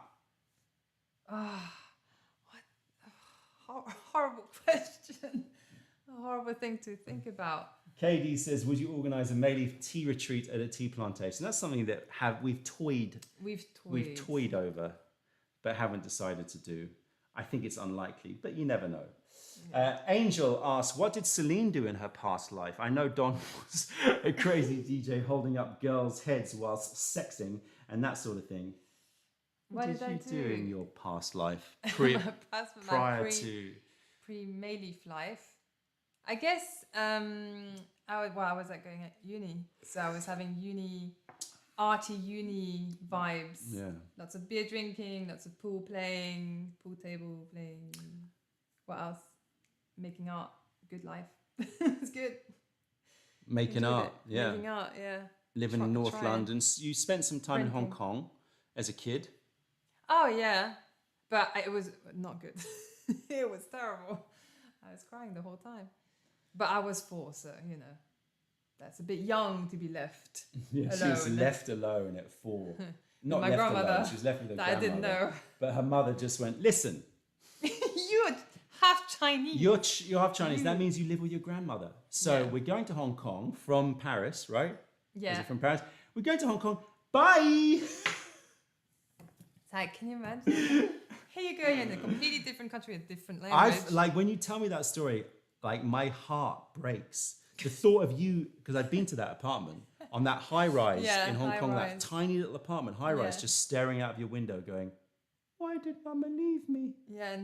Horrible question. A horrible thing to think about. KD says, would you organise a Mayleaf tea retreat at a tea plantation? That's something that we've toyed over, but haven't decided to do. I think it's unlikely, but you never know. Yeah. Angel asks, what did Celine do in her past life? I know Don was a crazy DJ holding up girls' heads whilst sexing and that sort of thing. What did you do in your past life? Prior to pre-Mayleaf life? I guess I was going at uni, so I was having arty uni vibes. Yeah. Lots of beer drinking, lots of pool table playing. What else? Making art. Good life. It's good. Making art, yeah. Making art, yeah. Living in North London. You spent some time in Hong Kong as a kid. Oh yeah, but it was not good. It was terrible. I was crying the whole time. But I was 4, so that's a bit young to be left. Yeah, alone. She was left alone at 4. Not my left grandmother. Alone. She was left with her grandmother. I didn't know. But her mother just went, listen. You're half Chinese. You're half Chinese. That means you live with your grandmother. So we're going to Hong Kong from Paris, right? Yeah. Is it from Paris? We're going to Hong Kong. Bye. Can you imagine? Here you go, you're in a completely different country, a different language. When you tell me that story, my heart breaks. The thought of you, because I've been to that apartment on that high rise in Hong Kong, that tiny little apartment, high rise, just staring out of your window, going, "Why did Mama leave me?" Yeah, and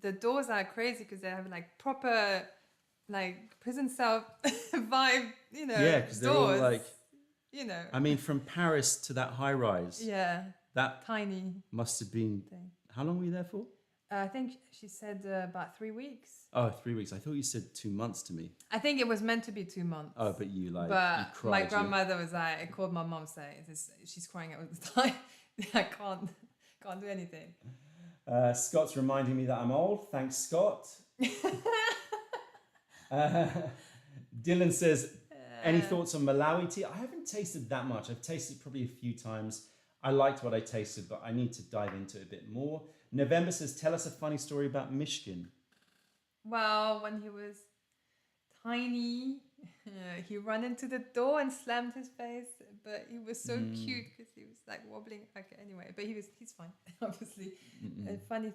the doors are crazy because they have proper prison cell vibe, Yeah, because they're all I mean, from Paris to that high rise. Yeah. That tiny must have been thing. How long were you there for? I think she said about 3 weeks. Oh, 3 weeks. I thought you said 2 months to me. I think it was meant to be 2 months. Oh, but you But you cried, my grandmother was I called my mom saying she's crying all the time. I can't do anything. Scott's reminding me that I'm old. Thanks, Scott. Dylan says, any thoughts on Malawi tea? I haven't tasted that much. I've tasted probably a few times. I liked what I tasted, but I need to dive into it a bit more. November says, tell us a funny story about Mishkin. Well, when he was tiny, he ran into the door and slammed his face, but he was so cute because he was like wobbling. Okay, anyway, but he's fine, obviously. A funny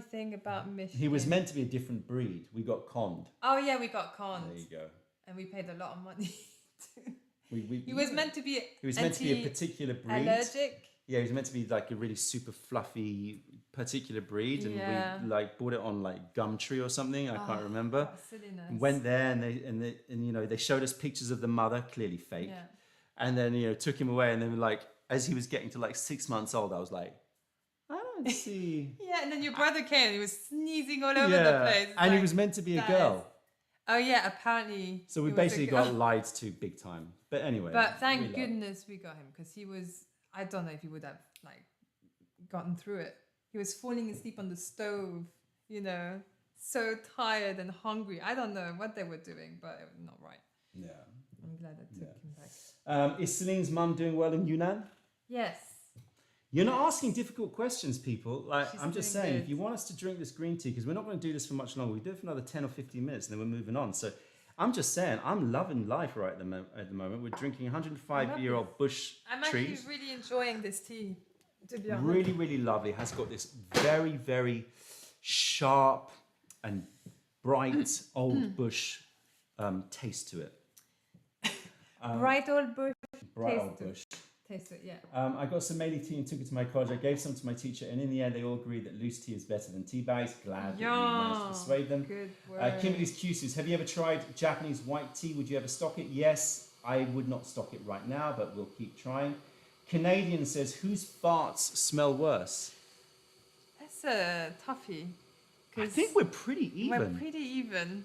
thing about Michigan. He was meant to be a different breed. We got conned. Oh yeah, we got conned. There you go. And we paid a lot of money. He was meant to be. He was meant to be a particular breed. Allergic. Yeah, he was meant to be like a really super fluffy particular breed, and we like bought it on like Gumtree or something. I can't remember. Silliness. Went there and you know they showed us pictures of the mother, clearly fake, and then you know took him away, and then like as he was getting to like 6 months old, I was like, I don't see. And then your brother came. And he was sneezing all over the place. And like, he was meant to be a girl. Oh yeah, apparently. So we basically got lied to big time. But anyway. But thank goodness we got him because he was. I don't know if he would have like gotten through it. He was falling asleep on the stove, you know, so tired and hungry. I don't know what they were doing, but it was not right. Yeah. I'm glad I took him back. Is Celine's mum doing well in Yunnan? Yes. You're not asking difficult questions, people. Like She's I'm just saying, if you want us to drink this green tea, because we're not going to do this for much longer, we do it for another 10 or 15 minutes, and then we're moving on. So I'm just saying, I'm loving life right at the moment. We're drinking 105-year-old bush I'm trees. actually really enjoying this tea, to be honest. Really, really lovely. Has got this very, very sharp and bright old bush taste to it. Bright old bush. Bright old bush. Taste it, yeah. I got some Meili tea and took it to my college. I gave some to my teacher, and in the end, they all agreed that loose tea is better than tea bags. Glad that we managed to persuade them. Good word. Kimberly's Q-Sus, have you ever tried Japanese white tea? Would you ever stock it? Yes, I would not stock it right now, but we'll keep trying. Canadian says, whose farts smell worse? That's a toughie. I think we're pretty even. We're pretty even.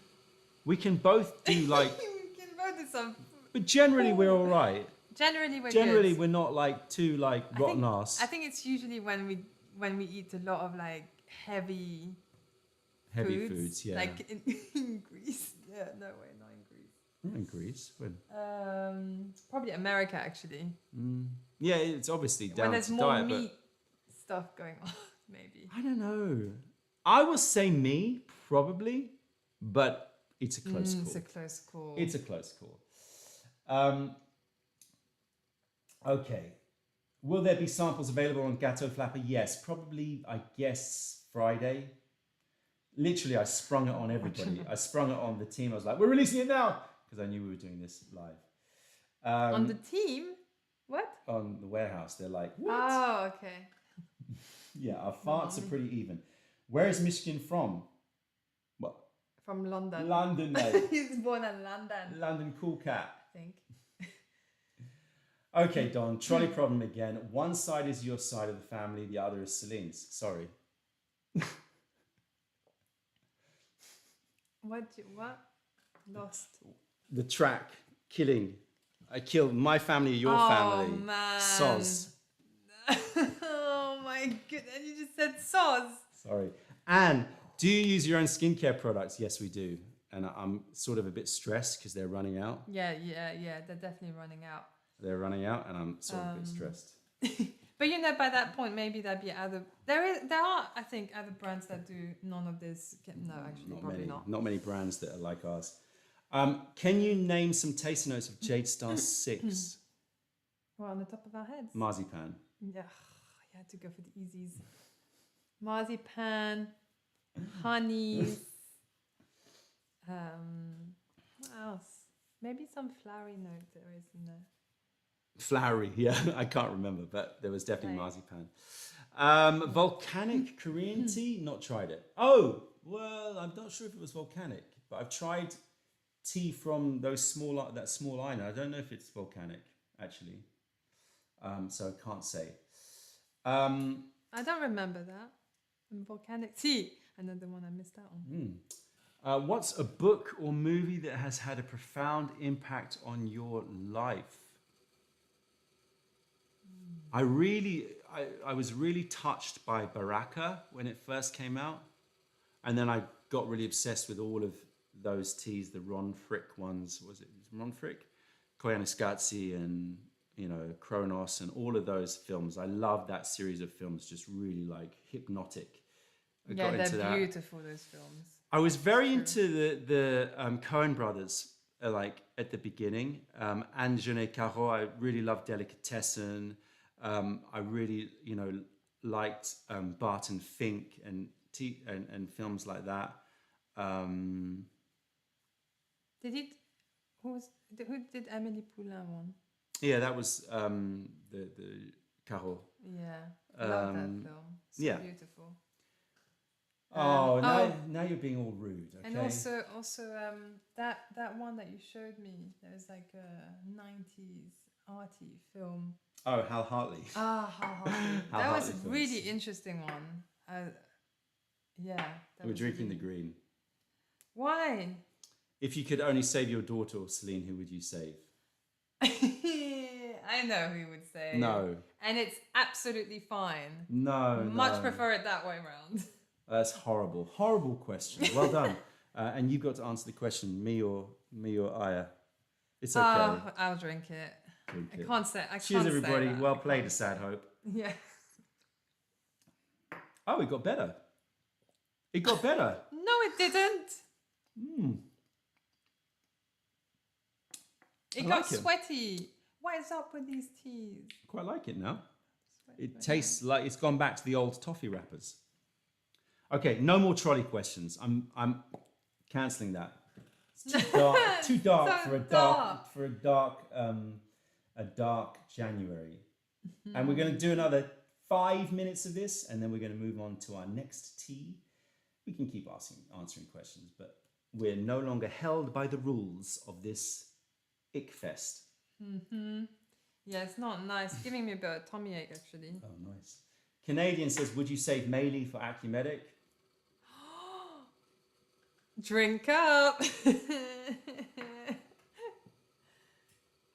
We can both do like... we can both do some... But generally, we're all right. Generally, good. We're not like too like rotten ass. I think it's usually when we eat a lot of like heavy foods, yeah. Like in Greece. Yeah, no way, not in Greece. Not in Greece. When? Probably America actually. Yeah, it's obviously down when there's to more diet, meat stuff going on, maybe. I don't know. I will say me probably, but it's a close call. It's a close call. It's a close call. Okay. Will there be samples available on Gateau Flapper? Yes, probably, I guess, Friday. Literally, I sprung it on everybody. I sprung it on the team. I was like, we're releasing it now! Because I knew we were doing this live. On the team? What? On the warehouse. They're like, what? Oh, okay. Yeah, our farts are pretty even. Where is Michigan from? What? From London. London, mate. He's born in London. London cool cat. I think. Okay, Don, trolley problem again. One side is your side of the family, the other is Celine's. Sorry. What? Lost. The track, killing. I killed my family, your family. Oh, man. Soz. Oh, my goodness. You just said soz. Sorry. And do you use your own skincare products? Yes, we do. And I'm sort of a bit stressed because they're running out. Yeah. They're definitely running out. They're running out, and I'm sort of a bit stressed. But you know, by that point, maybe there'd be other. There are, I think, other brands that do none of this. No, actually, probably not. Not many brands that are like ours. Can you name some taste notes of Jade Star 6? Well, on the top of our heads. Marzipan. Yeah, I had to go for the easies. Marzipan, honeys. What else? Maybe some flowery note there is in there. Flowery, yeah, I can't remember, but there was definitely marzipan. Volcanic Korean tea, not tried it. Oh, well, I'm not sure if it was volcanic, but I've tried tea from that small island. I don't know if it's volcanic, actually. So I can't say. I don't remember that. Volcanic tea, another one I missed out on. What's a book or movie that has had a profound impact on your life? I was really touched by Baraka when it first came out, and then I got really obsessed with all of those teas, the Ron Frick ones. Was it Ron Frick, Koyaanisqatsi, and Kronos, and all of those films. I love that series of films, just really like hypnotic. I got into they're that. beautiful, those films. I was very into the Coen brothers, like at the beginning. Anne Genet Caro, I really loved Delicatessen. I really, liked Barton Fink and films like that. Who did Amélie Poulain one? Yeah, that was the Caro. Yeah, love that film. So beautiful. Now you're being all rude. Okay. And also that one that you showed me. There was like a 90s arty film. Oh, Hal Hartley. Hal Hartley. That was a really interesting one. We're drinking the green. Why? If you could only save your daughter, Celine, who would you save? I know who you would say. No. And it's absolutely fine. No. Much prefer it that way around. That's horrible. Horrible question. Well done. And you've got to answer the question, me or Aya. It's okay. I'll drink it. I can't say. Cheers, everybody. Well played, A Sad Hope. Yeah. Oh, it got better. It got better. No, it didn't. It got sweaty. What is up with these teas? Quite like it now. It tastes like it's gone back to the old toffee wrappers. Okay, no more trolley questions. I'm cancelling that. It's too dark So for a dark January. And we're going to do another 5 minutes of this, and then we're going to move on to our next tea. We can keep answering questions, but we're no longer held by the rules of this ick fest. Yeah, it's not nice. Giving me a bit of tummy ache, actually. Oh, nice. Canadian says, would you save Meili for Acumedic? Drink up.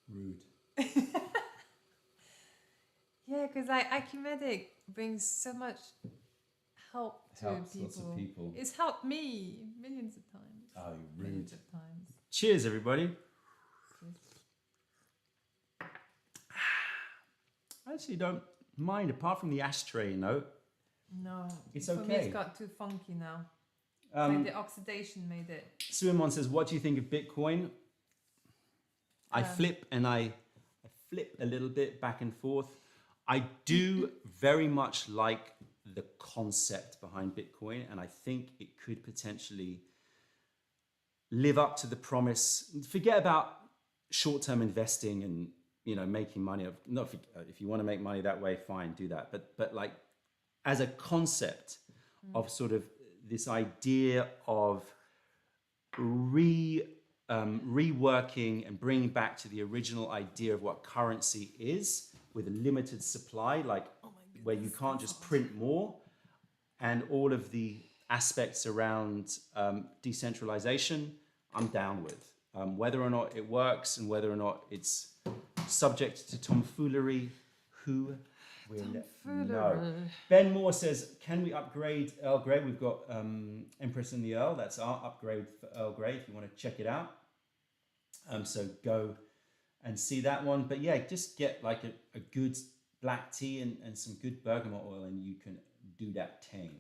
Rude. Yeah, because Acumedic brings so much help to Helps lots of people. It's helped me millions of times. Oh, rude. Millions of times. Cheers, everybody. I actually don't mind, apart from the ashtray note. No, it's for okay. me it's got too funky now. Like the oxidation made it. Suimon says, what do you think of Bitcoin? I flip a little bit back and forth. I do very much like the concept behind Bitcoin, and I think it could potentially live up to the promise. Forget about short-term investing and making money. If you want to make money that way, fine, do that. But like as a concept of sort of this idea of reworking and bringing back to the original idea of what currency is with a limited supply, like where you can't just print more, and all of the aspects around decentralization, I'm down with. Whether or not it works and whether or not it's subject to tomfoolery, who will know? Ben Moore says, can we upgrade Earl Grey? We've got Empress and the Earl. That's our upgrade for Earl Grey if you want to check it out. So go and see that one. But yeah, just get like a good black tea and some good bergamot oil, and you can do that tang.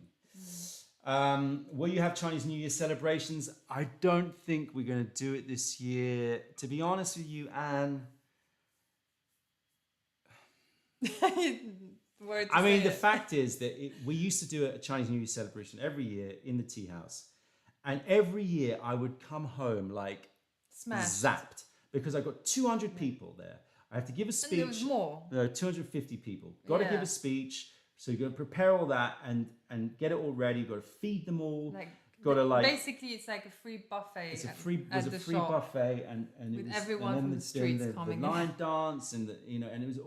Will you have Chinese New Year celebrations? I don't think we're going to do it this year. To be honest with you, Anne, the fact is that we used to do a Chinese New Year celebration every year in the tea house. And every year I would come home like zapped because I got 200 people there. I have to give a speech. And there was more. No, 250 people. Got to give a speech. So you've got to prepare all that and get it all ready. You've got to feed them all. Basically, it's like a free buffet. It's a free buffet, and with it was, everyone and from the streets coming the line dance, and and there was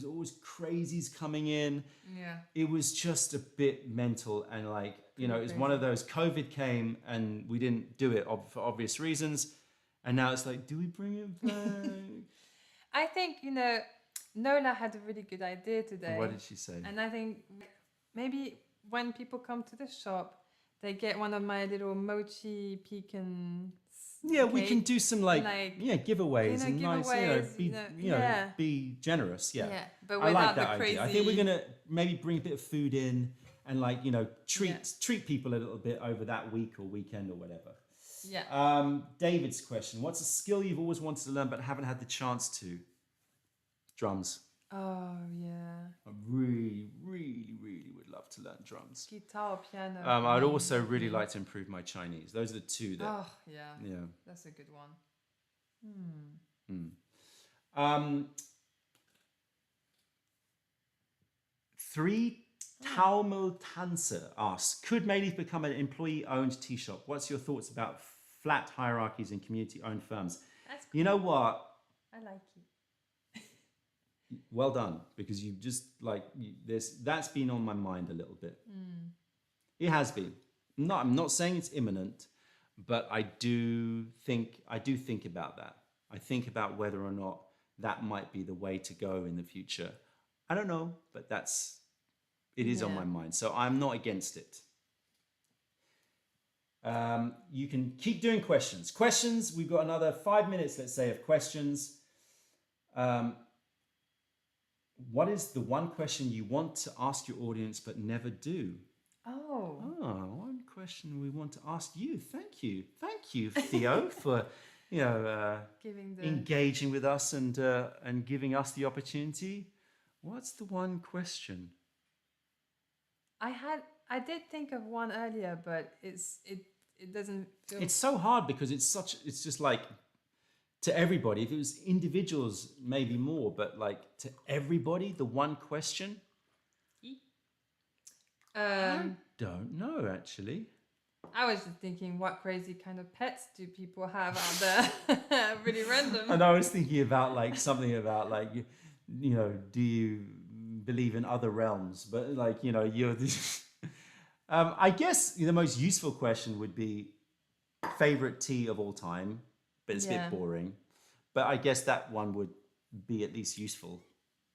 always crazies coming in. Yeah, it was just a bit mental, and it was one of those. COVID came, and we didn't do it for obvious reasons, and now it's like, do we bring it back? I think Nola had a really good idea today. What did she say? And I think maybe when people come to the shop, they get one of my little mochi pecan. Yeah, we can cake, do some giveaways and nice, be generous. Yeah, yeah, but I without like that the crazy. idea. I think we're gonna maybe bring a bit of food in and treat people a little bit over that week or weekend or whatever. Yeah. David's question: what's a skill you've always wanted to learn but haven't had the chance to? Drums. Oh yeah. I really, really, really would love to learn drums. Guitar or piano. I'd also really like to improve my Chinese. Those are the two that. Oh yeah. Yeah. That's a good one. Three Taumel Tanzer asks, could Mayleaf become an employee-owned tea shop? What's your thoughts about flat hierarchies in community-owned firms? That's cool. You know what? I like it. Well done, because you just that's been on my mind a little bit. It has been. I'm not saying it's imminent, but I do think about that. I think about whether or not that might be the way to go in the future. I don't know, but it is on my mind. So I'm not against it. You can keep doing questions. Questions, we've got another 5 minutes, let's say, of questions. What is the one question you want to ask your audience but never do? Oh, one question we want to ask you. Thank you, Theo, for engaging with us and giving us the opportunity. What's the one question? I did think of one earlier, but it doesn't feel. It's so hard because it's just like to everybody. If it was individuals, maybe more, but like to everybody, the one question. I don't know, actually. I was just thinking, what crazy kind of pets do people have out there? Really random. And I was thinking about something about do you believe in other realms? But you're this. I guess the most useful question would be favorite tea of all time, but it's a bit boring. But I guess that one would be at least useful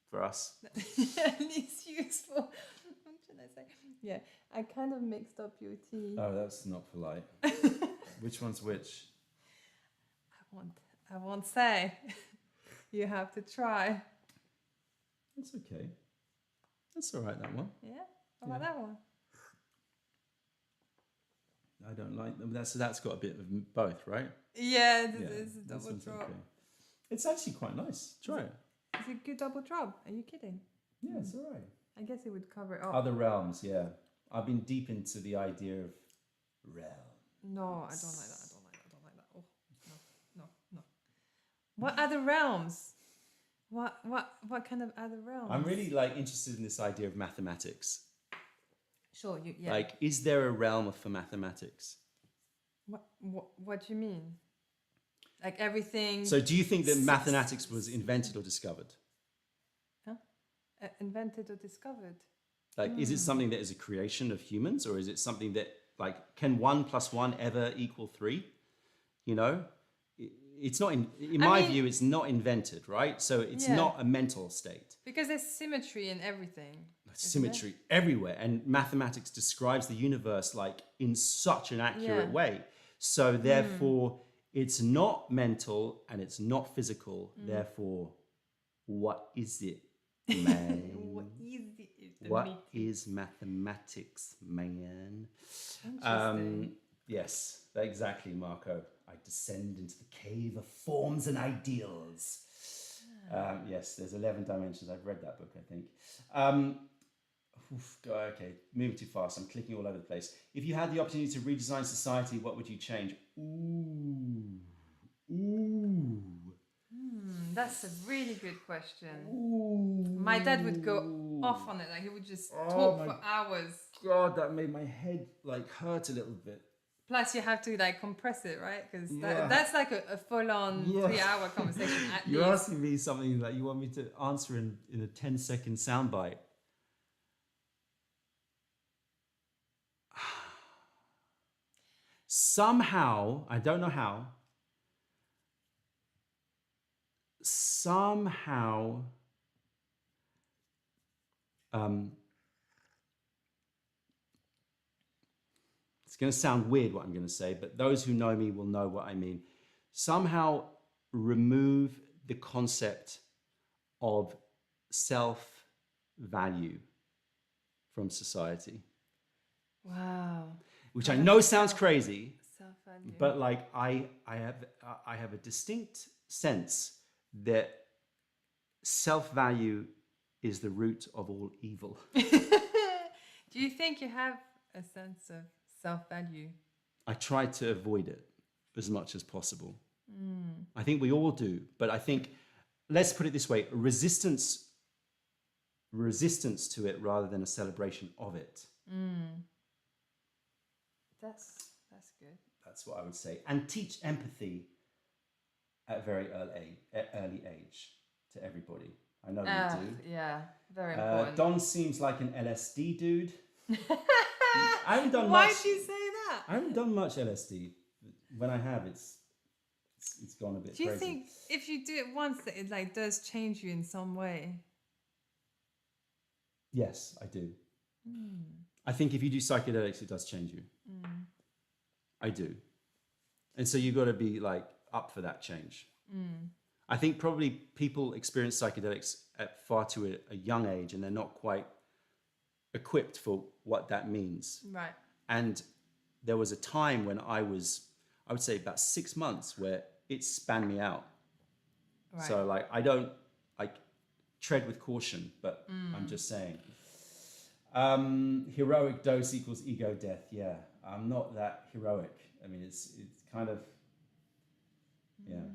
for us. At least useful. What should I say? Yeah, I kind of mixed up your tea. Oh, that's not polite. Which one's which? I won't say. You have to try. That's okay. That's all right, that one. Yeah? How about that one? I don't like them. That's got a bit of both, right? Yeah, it's a double drop. Okay. It's actually quite nice. Try it. It's a good double drop. Are you kidding? Yeah, it's all right. I guess it would cover it up. Other realms, yeah. I've been deep into the idea of realm. No, I don't like that. I don't like that. Oh, no. What other realms? What kind of other realms? I'm really interested in this idea of mathematics. Sure, yeah. Is there a realm for mathematics? What do you mean? Like everything. So, do you think that mathematics was invented or discovered? Huh? Invented or discovered? Is it something that is a creation of humans, or is it something that can 1 + 1 ever equal 3? It's not in my view. It's not invented, right? So it's not a mental state. Because there's symmetry in everything. Symmetry everywhere, and mathematics describes the universe in such an accurate way. So therefore, it's not mental and it's not physical. Therefore, what is it, man? What is it? What is mathematics, man? Interesting. Yes, exactly, Marco. I descend into the cave of forms and ideals. Yes, there's 11 dimensions. I've read that book, I think. Okay, moving too fast. I'm clicking all over the place. If you had the opportunity to redesign society, what would you change? Ooh. That's a really good question. Ooh. My dad would go off on it. He would just talk for hours. God, that made my head hurt a little bit. Plus, you have to compress it, right? Because that's a full-on 3-hour conversation at You're least. asking me something that you want me to answer in a 10-second soundbite. Somehow, I don't know how, It's going to sound weird what I'm going to say, but those who know me will know what I mean. Somehow remove the concept of self-value from society, Wow. which I know sounds Self- crazy, Self-value. but like I have a distinct sense that self-value is the root of all evil. Do you think you have a sense of self-value? I try to avoid it as much as possible. I think we all do, but I think, let's put it this way, resistance to it rather than a celebration of it. That's good. That's what I would say. And teach empathy at a very early age to everybody. I know you do. Yeah, very important. Don seems like an LSD dude. I haven't done Why much. did you say that? I haven't done much LSD. When I have, it's gone a bit Do you crazy. think if you do it once that it like does change you in some way? Yes, I do. I think if you do psychedelics, it does change you. I do. And so you've got to be like up for that change. I think probably people experience psychedelics at far too a young age, and they're not quite equipped for what that means. Right. And there was a time when I would say about 6 months, where it span me out. Right. So like, I don't like tread with caution, but I'm just saying. Heroic dose equals ego death. Yeah, I'm not that heroic. I mean, it's kind of, yeah.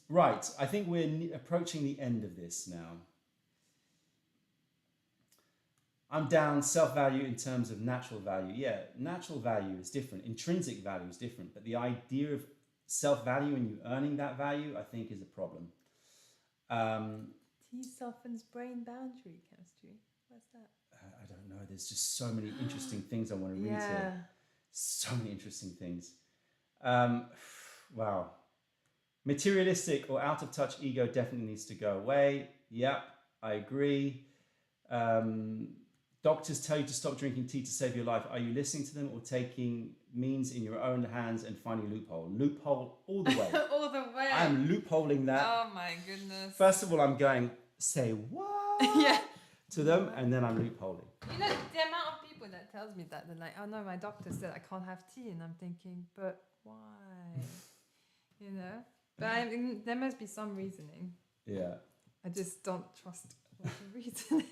Right, I think we're approaching the end of this now. I'm down self-value in terms of natural value. Yeah, natural value is different. Intrinsic value is different. But the idea of self-value and you earning that value, I think, is a problem. T softens brain boundary chemistry. What's that? I don't know. There's just so many interesting things I want to read Yeah. here. So many interesting things. Wow. Materialistic or out of touch ego definitely needs to go away. Yep, I agree. Doctors tell you to stop drinking tea to save your life. Are you listening to them or taking means in your own hands and finding a loophole? Loophole all the way. All the way. I'm loopholing that. Oh my goodness. First of all, I'm going, say what? Yeah. To them, and then I'm loopholing. You know, the amount of people that tells me that, they're like, oh no, my doctor said I can't have tea. And I'm thinking, but why? You know? But there must be some reasoning. Yeah. I just don't trust all the reasoning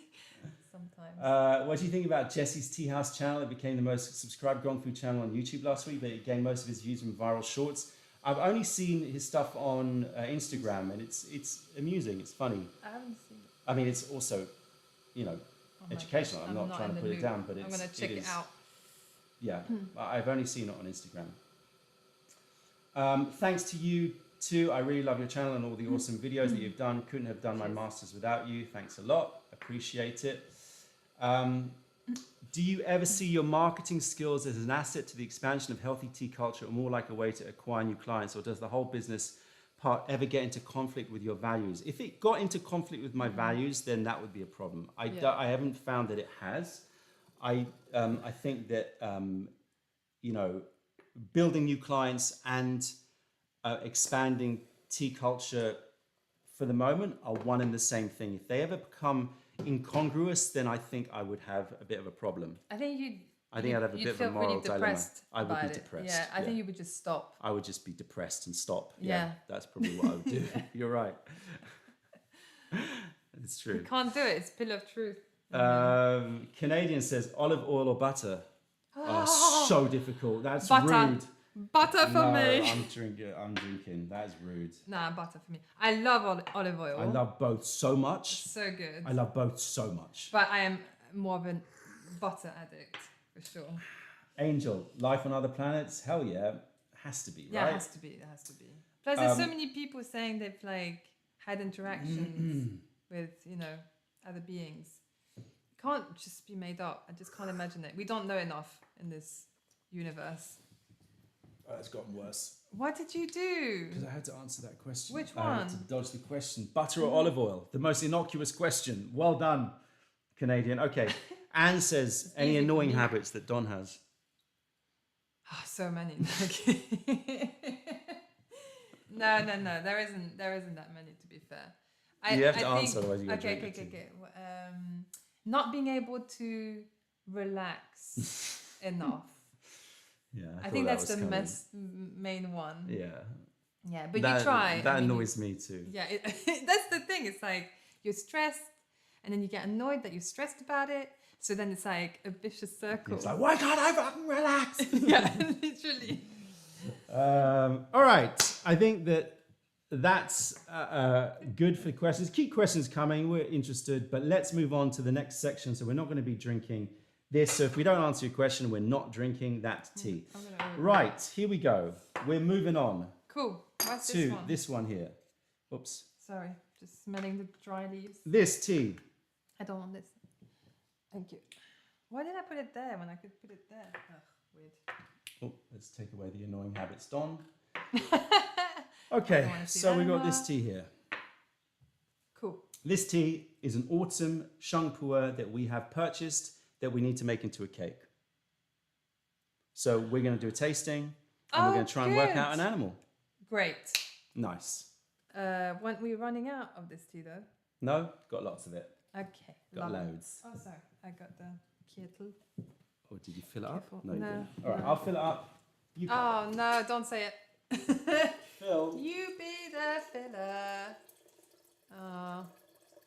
sometimes. What do you think about Jesse's Tea House channel? It became the most subscribed Gone Food channel on YouTube last week, but it gained most of his views from viral shorts. I've only seen his stuff on Instagram, and it's amusing. It's funny. I haven't seen it. I mean, it's also, you know, educational. I'm not trying to put it down, but I'm going to check it out. Yeah, I've only seen it on Instagram. Thanks to you too. I really love your channel and all the awesome videos that you've done. Couldn't have done my masters without you. Thanks a lot. Appreciate it. Do you ever see your marketing skills as an asset to the expansion of healthy tea culture, or more like a way to acquire new clients, or does the whole business part ever get into conflict with your values? If it got into conflict with my values, then that would be a problem. I haven't found that it has. I think that you know, building new clients and expanding tea culture for the moment are one and the same thing. If they ever become incongruous, then I think I would have a bit of a problem. I think I'd have a bit of a moral dilemma. I would be depressed. Yeah, I think you would just stop. I would just be depressed and stop. Yeah. That's probably what I would do. You're right. It's true. You can't do it. It's pill of truth. Canadian says olive oil or butter. So difficult. That's Butter. rude. Butter for me. I'm drinking. That's rude. Nah, butter for me. I love olive oil. I love both so much. So good. I love both so much. But I am more of a butter addict, for sure. Angel, life on other planets? Hell yeah. Has to be, right? Yeah, it has to be. It has to be. Plus, there's so many people saying they've like had interactions with, you know, other beings. It can't just be made up. I just can't imagine it. We don't know enough in this universe. It's gotten worse. What did you do? Because I had to answer that question. Which I had to one? dodge the question. Butter or olive oil? The most innocuous question. Well done, Canadian. Okay. Anne says, any easy for annoying me. habits that Don has? Oh, so many. Okay. No. There isn't that many, to be fair. You have to I answer, otherwise you go okay. drink your tea. Not being able to relax enough. Yeah, I think that's the coming. main one. Yeah. Yeah, but That, you try. That I mean, annoys me too. Yeah, that's the thing. It's like you're stressed, and then you get annoyed that you're stressed about it. So then it's like a vicious circle. It's like, why can't I fucking relax? Yeah, literally. All right. I think that's good for questions. Keep questions coming. We're interested, but let's move on to the next section. So we're not going to be drinking this. So if we don't answer your question, we're not drinking that tea. Right. Here we go. We're moving on. Cool. What's to this one here. Oops. Sorry, just smelling the dry leaves. This tea. I don't want this. Thank you. Why did I put it there when I could put it there? Ugh, weird. Oh, let's take away the annoying habits, Don. Okay, so we got this tea here. Cool. This tea is an autumn shangpua that we have purchased that we need to make into a cake. So we're going to do a tasting and we're going to try and work out an animal. Great. Nice. Weren't we running out of this tea though? No, got lots of it. Okay. Got loads. Oh, sorry. I got the kettle. Oh, did you fill it up? Careful. No, you No, didn't. All right, no. I'll fill it up. You Oh, no, don't say it. fill. You be the filler.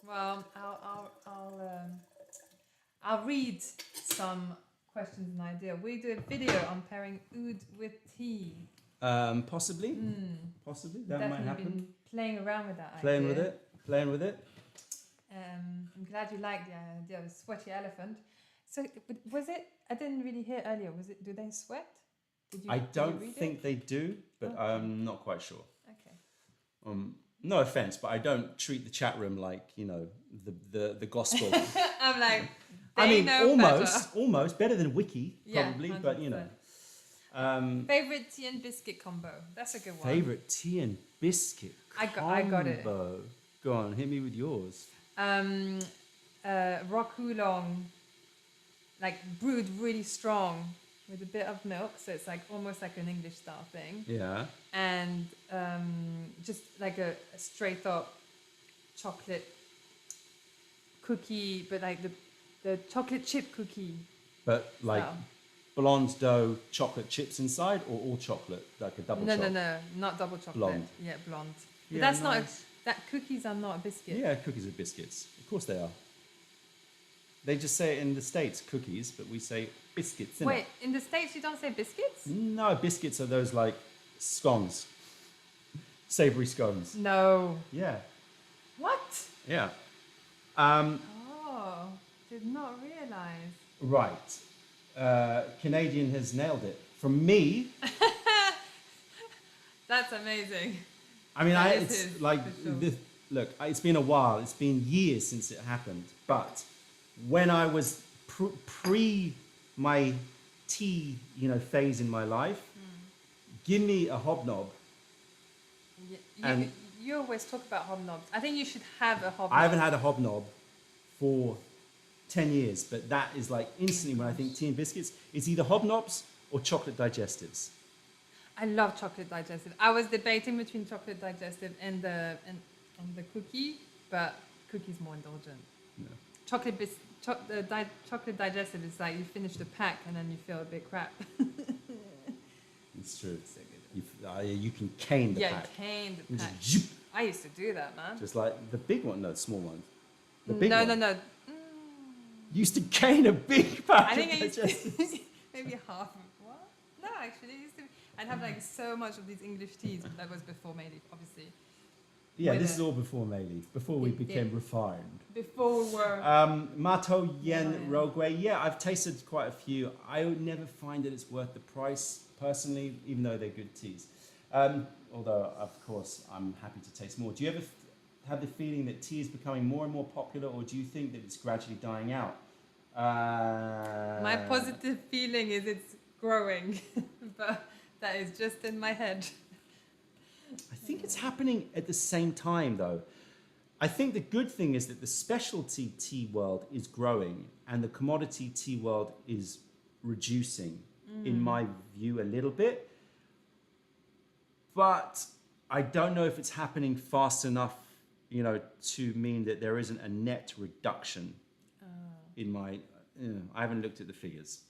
Well, I'll read some questions and ideas. We do a video on pairing oud with tea. Possibly. Possibly. That Definitely might happen. been playing around with that Playing idea. with it. Playing with it. I'm glad you liked the idea of a sweaty elephant. So, but was it? I didn't really hear earlier. Was it? Do they sweat? I did you don't read think it? they do, but Okay. I'm not quite sure. Okay. No offense, but I don't treat the chat room like, you know, the gospel. I'm like, I mean, know better. almost better than Wiki, Yeah, probably, but you know. 100%. Favorite tea and biscuit combo. That's a good one. Favorite tea and biscuit. I got it. combo. Go on, hit me with yours. Rock Oolong, like brewed really strong with a bit of milk, so it's like almost like an English style thing. Yeah. And just like a straight up chocolate cookie, but like the chocolate chip cookie. But like style. blonde dough, chocolate chips inside, or all chocolate, like a double No, chop? no, not double chocolate. Blonde. Yeah, blonde. But Yeah, that's nice. that cookies are not a biscuit. Yeah, cookies are biscuits. Of course they are. They just say it in the States, cookies, but we say biscuits. Innit? Wait, in the States you don't say biscuits? No, biscuits are those like scones, savoury scones. No. Yeah, What? yeah. Oh, did not realize. Right. Canadian has nailed it. From me, That's amazing. I mean, That is it's his, like, for sure. this, look, it's been a while. It's been years since it happened. But when I was pre my tea, phase in my life, give me a hobnob. Yeah, you always talk about hobnobs. I think you should have a hobnob. I haven't had a hobnob for 10 years, but that is like instantly when I think tea and biscuits, it's either hobnobs or chocolate digestives. I love chocolate digestive. I was debating between chocolate digestive and the cookie, but cookie's more indulgent. No. Chocolate digestive is like you finish the pack and then you feel a bit crap. It's true. So good. You can cane the Yeah, pack. cane the You pack. just zoop, I used to do that, man. just like the big one, no, the small one. The big No. one. You used to cane a big pack. I think I of used digestives. to maybe half of what? No, actually, it used to. I'd have like so much of these English teas. But that was before Mayleaf, obviously. Yeah, With this it. is all before Mayleaf, before we became refined. Before we were. Mato Yen yeah. Rogwe, yeah, I've tasted quite a few. I would never find that it's worth the price, personally, even though they're good teas. Although, of course, I'm happy to taste more. Do you ever have the feeling that tea is becoming more and more popular, or do you think that it's gradually dying out? My positive feeling is it's growing, but that is just in my head. think it's happening at the same time, though. I think the good thing is that the specialty tea world is growing and the commodity tea world is reducing, in my view, a little bit. But I don't know if it's happening fast enough, to mean that there isn't a net reduction in my. I haven't looked at the figures.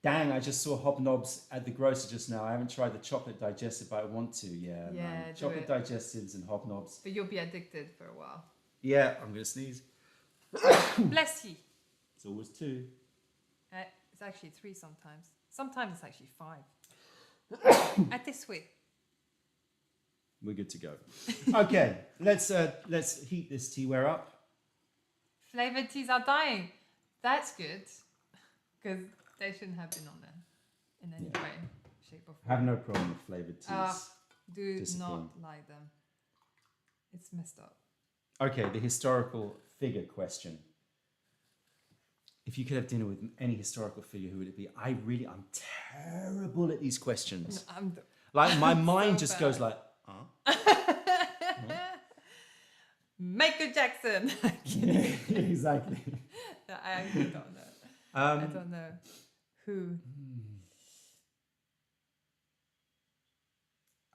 Dang, I just saw hobnobs at the grocer just now. I haven't tried the chocolate digestive, but I want to. Yeah, man. do Chocolate it. digestives and hobnobs. But you'll be addicted for a while. Yeah, I'm going to sneeze. Bless you. It's always 2. It's actually 3 sometimes. Sometimes it's actually 5. At this way. We're good to go. Okay, let's heat this teaware up. Flavored teas are dying. That's good. Because they shouldn't have been on there in any way, shape, or I have no problem with flavored teas. Do Discipline. not like them. It's messed up. Okay, the historical figure question. If you could have dinner with any historical figure, who would it be? I'm terrible at these questions. No, Like my mind so just bad. goes like, Michael Jackson. exactly. No, I actually don't know. I don't know who.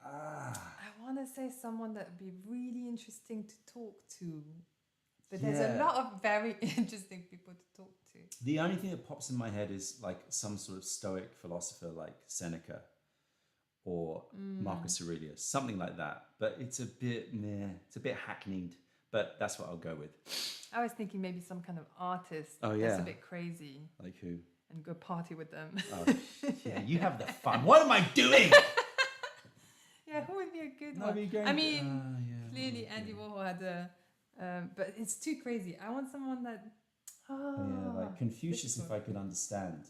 I want to say someone that would be really interesting to talk to. But there's a lot of very interesting people to talk to. The only thing that pops in my head is like some sort of Stoic philosopher like Seneca or Marcus Aurelius, something like that. But it's a bit meh, it's a bit hackneyed, but that's what I'll go with. I was thinking maybe some kind of artist Oh, that's yeah. a bit crazy Like who? and go party with them. Oh, yeah, you have the fun. What am I doing? Yeah, who would be a good No, one? but you're going I to- mean, yeah, clearly Andy Warhol had a, but it's too crazy. I want someone that, yeah, like Confucius, if I could understand,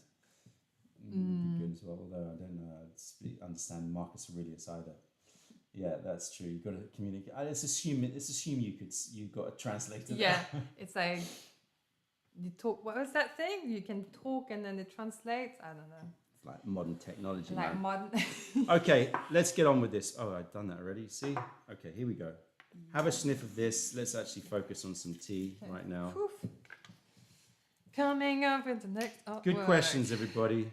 would be good as well. Although I don't know, understand Marcus Aurelius either. Yeah, that's true. You've got to communicate. Let's assume you've got a translator. yeah, it's like you talk. What was that thing? You can talk and then it translates. I don't know. It's like modern technology, Like man. modern. Okay, let's get on with this. Oh, I've done that already. See? Okay, here we go. Have a sniff of this. Let's actually focus on some tea right now. Poof. Coming up with the next. Good questions, everybody.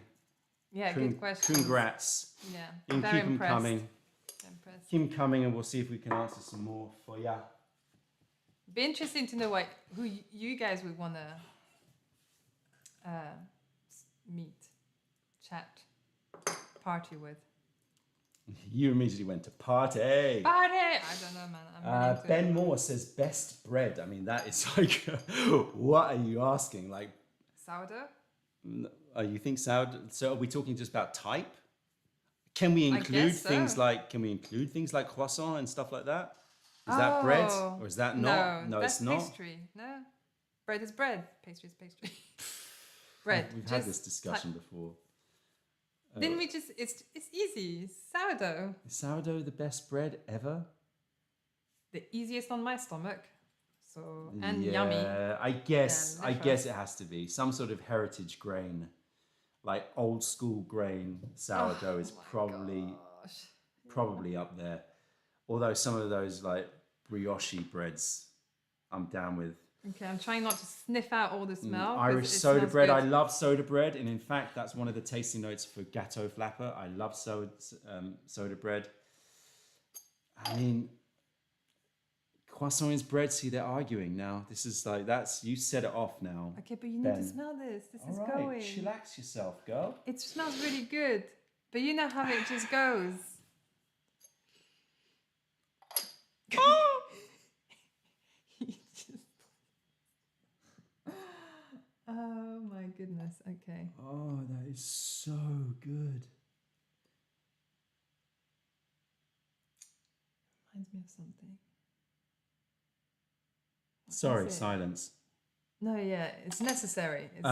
Yeah, good questions. Congrats. Yeah, And very keep them impressed. coming. Impressed. Keep them coming, and we'll see if we can answer some more for ya. Be interesting to know who you guys would want to meet, chat, party with. You immediately went to party. Party! I don't know, man. I'm really into Ben it. Moore says best bread. I mean, that is like, what are you asking? Like, Sourdough? you think sourdough? So are we talking just about type? Can we include guess so. things like croissant and stuff like that? Is that bread Oh, or is that not? No, that's it's not. pastry. No, bread is bread. Pastry is pastry. Bread. We've had this just discussion before. Didn't we just? It's easy. Sourdough. Is sourdough the best bread ever? The easiest on my stomach. So and yummy. I guess Yeah, I guess it has to be some sort of heritage grain, like old school grain sourdough is Oh my gosh. probably up there. Although some of those like brioche breads, I'm down with. Okay, I'm trying not to sniff out all the smell. 'cause Irish it soda smells bread. good. I love soda bread, and in fact, that's one of the tasting notes for Gâteau Flapper. I love soda bread. I mean, croissant is bread. See, they're arguing now. This is like you set it off now. Okay, but you need Ben. to smell this. This All is right, going. chillax yourself, girl. It smells really good, but you know how it just goes. He just- Oh my goodness. Okay. Oh, that is so good. Reminds me of something. What Sorry, is it? silence. No, yeah, it's necessary. It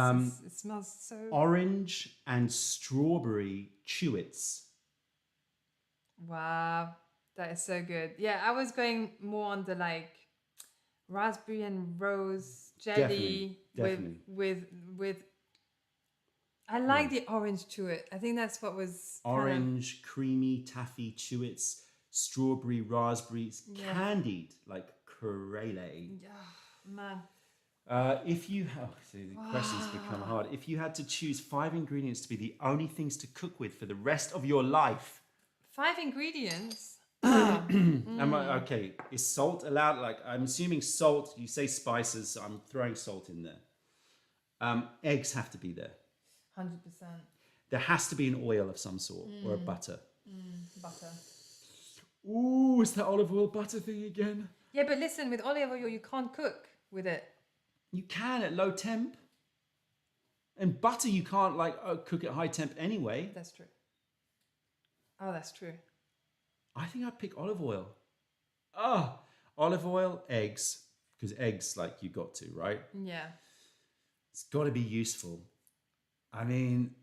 smells so. Orange and strawberry chewits. Wow, that is so good. Yeah, I was going more on the like raspberry and rose jelly Definitely. with I like the orange to it. I think that's what was Orange, creamy, taffy, chewits, strawberry, raspberries, candied, like Corelle. Man. If you have, see, the questions become hard. If you had to choose 5 ingredients to be the only things to cook with for the rest of your life, 5 ingredients. okay, is salt allowed? Like, I'm assuming salt. You say spices, so I'm throwing salt in there. Eggs have to be there. 100%. There has to be an oil of some sort or a butter. Butter. Ooh, is that olive oil butter thing again? Yeah, but listen, with olive oil, you can't cook with it. You can at low temp. And butter, you can't cook at high temp anyway. That's true. Oh, that's true. I think I'd pick olive oil. Olive oil, eggs. Because eggs, you got to, right? Yeah. It's got to be useful. I mean,